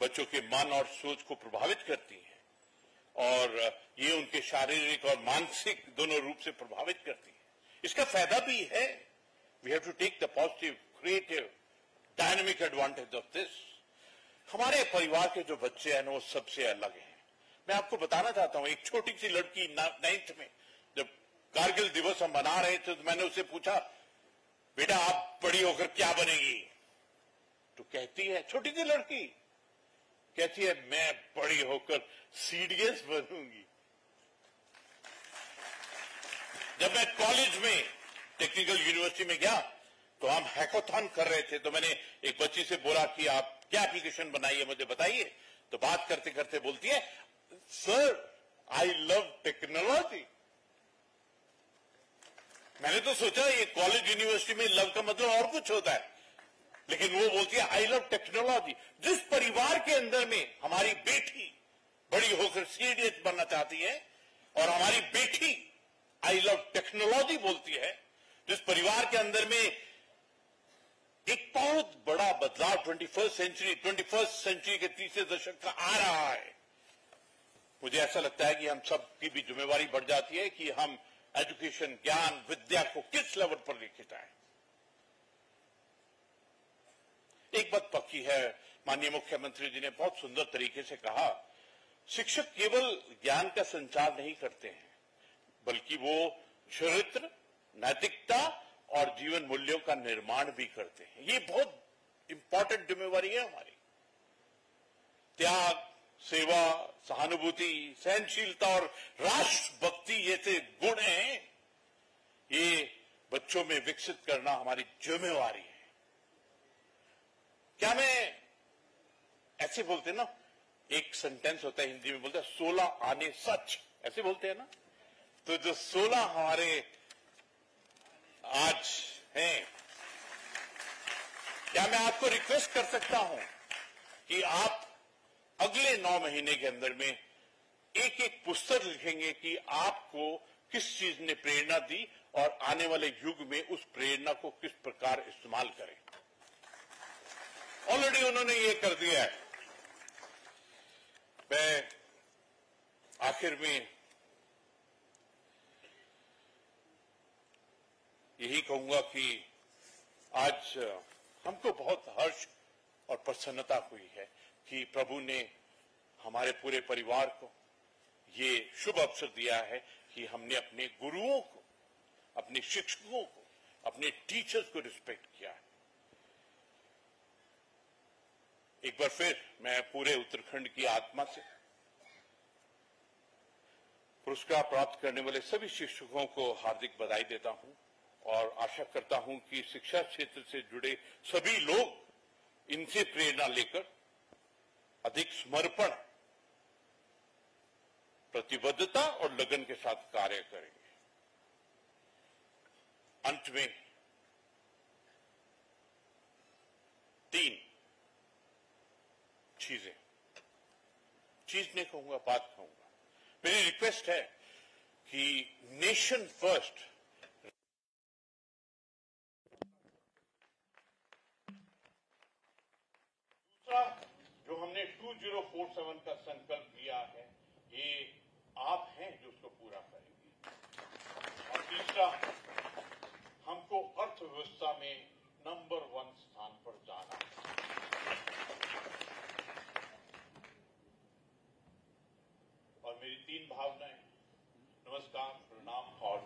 बच्चों के मन और सोच को प्रभावित करती हैं और ये उनके शारीरिक और मानसिक दोनों रूप से प्रभावित करती है। इसका फायदा भी है। We have to take the positive, creative, dynamic advantage of this. हमारे परिवार के जो बच्चे हैं वो सबसे अलग हैं। मैं आपको बताना चाहता हूं, एक छोटी सी लड़की 9th में जब कारगिल दिवस हम मना रहे थे तो मैंने उससे पूछा, बेटा आप बड़ी होकर क्या बनेगी? तो कहती है, छोटी सी लड़की कहती है, मैं बड़ी होकर सीडीएस बनूंगी। जब मैं कॉलेज में टेक्निकल यूनिवर्सिटी में गया तो हम हैकाथॉन कर रहे थे, तो मैंने एक बच्ची से बोला कि आप क्या एप्लीकेशन बनाई है मुझे बताइए। तो बात करते करते बोलती है, सर आई लव टेक्नोलॉजी। मैंने तो सोचा ये कॉलेज यूनिवर्सिटी में लव का मतलब और कुछ होता है, लेकिन वो बोलती है आई लव टेक्नोलॉजी। जिस परिवार के अंदर में हमारी बेटी बड़ी होकर सीडीएस बनना चाहती है और हमारी बेटी आई लव टेक्नोलॉजी बोलती है, जिस परिवार के अंदर में एक बहुत बड़ा बदलाव 21st सेंचुरी के तीसरे दशक का आ रहा है, मुझे ऐसा लगता है कि हम सब की भी जिम्मेवारी बढ़ जाती है कि हम एजुकेशन, ज्ञान, विद्या को किस लेवल पर लेके जाएं। एक बात पक्की है, माननीय मुख्यमंत्री जी ने बहुत सुंदर तरीके से कहा, शिक्षक केवल ज्ञान का संचार नहीं करते हैं, बल्कि वो चरित्र, नैतिकता और जीवन मूल्यों का निर्माण भी करते हैं। ये बहुत इंपॉर्टेंट जिम्मेवारी है हमारी। त्याग, सेवा, सहानुभूति, सहनशीलता और राष्ट्रभक्ति जैसे गुण हैं, ये बच्चों में विकसित करना हमारी जिम्मेवारी है। क्या मैं ऐसे बोलते ना, एक सेंटेंस होता है हिंदी में, बोलते हैं 16 आने सच, ऐसे बोलते हैं ना। तो जो 16 हमारे आज हैं, क्या मैं आपको रिक्वेस्ट कर सकता हूं कि आप अगले 9 महीने के अंदर में एक एक पुस्तक लिखेंगे कि आपको किस चीज ने प्रेरणा दी और आने वाले युग में उस प्रेरणा को किस प्रकार इस्तेमाल करें। ऑलरेडी उन्होंने ये कर दिया है। मैं आखिर में यही कहूंगा कि आज हमको बहुत हर्ष और प्रसन्नता हुई है कि प्रभु ने हमारे पूरे परिवार को ये शुभ अवसर दिया है कि हमने अपने गुरुओं को, अपने शिक्षकों को, अपने टीचर्स को रिस्पेक्ट किया है। एक बार फिर मैं पूरे उत्तराखंड की आत्मा से पुरस्कार प्राप्त करने वाले सभी शिक्षकों को हार्दिक बधाई देता हूं और आशा करता हूं कि शिक्षा क्षेत्र से जुड़े सभी लोग इनसे प्रेरणा लेकर अधिक समर्पण, प्रतिबद्धता और लगन के साथ कार्य करेंगे। अंत में 3 चीजें, चीज नहीं कहूंगा, बात कहूंगा। मेरी रिक्वेस्ट है कि नेशन फर्स्ट, दूसरा जो हमने 2047 का संकल्प लिया है, ये आप हैं जो उसको पूरा करेंगे। और तीसरा, हमको अर्थव्यवस्था में नंबर 1 स्थान पर जाना है। और मेरी 3 भावनाएं, नमस्कार, प्रणाम और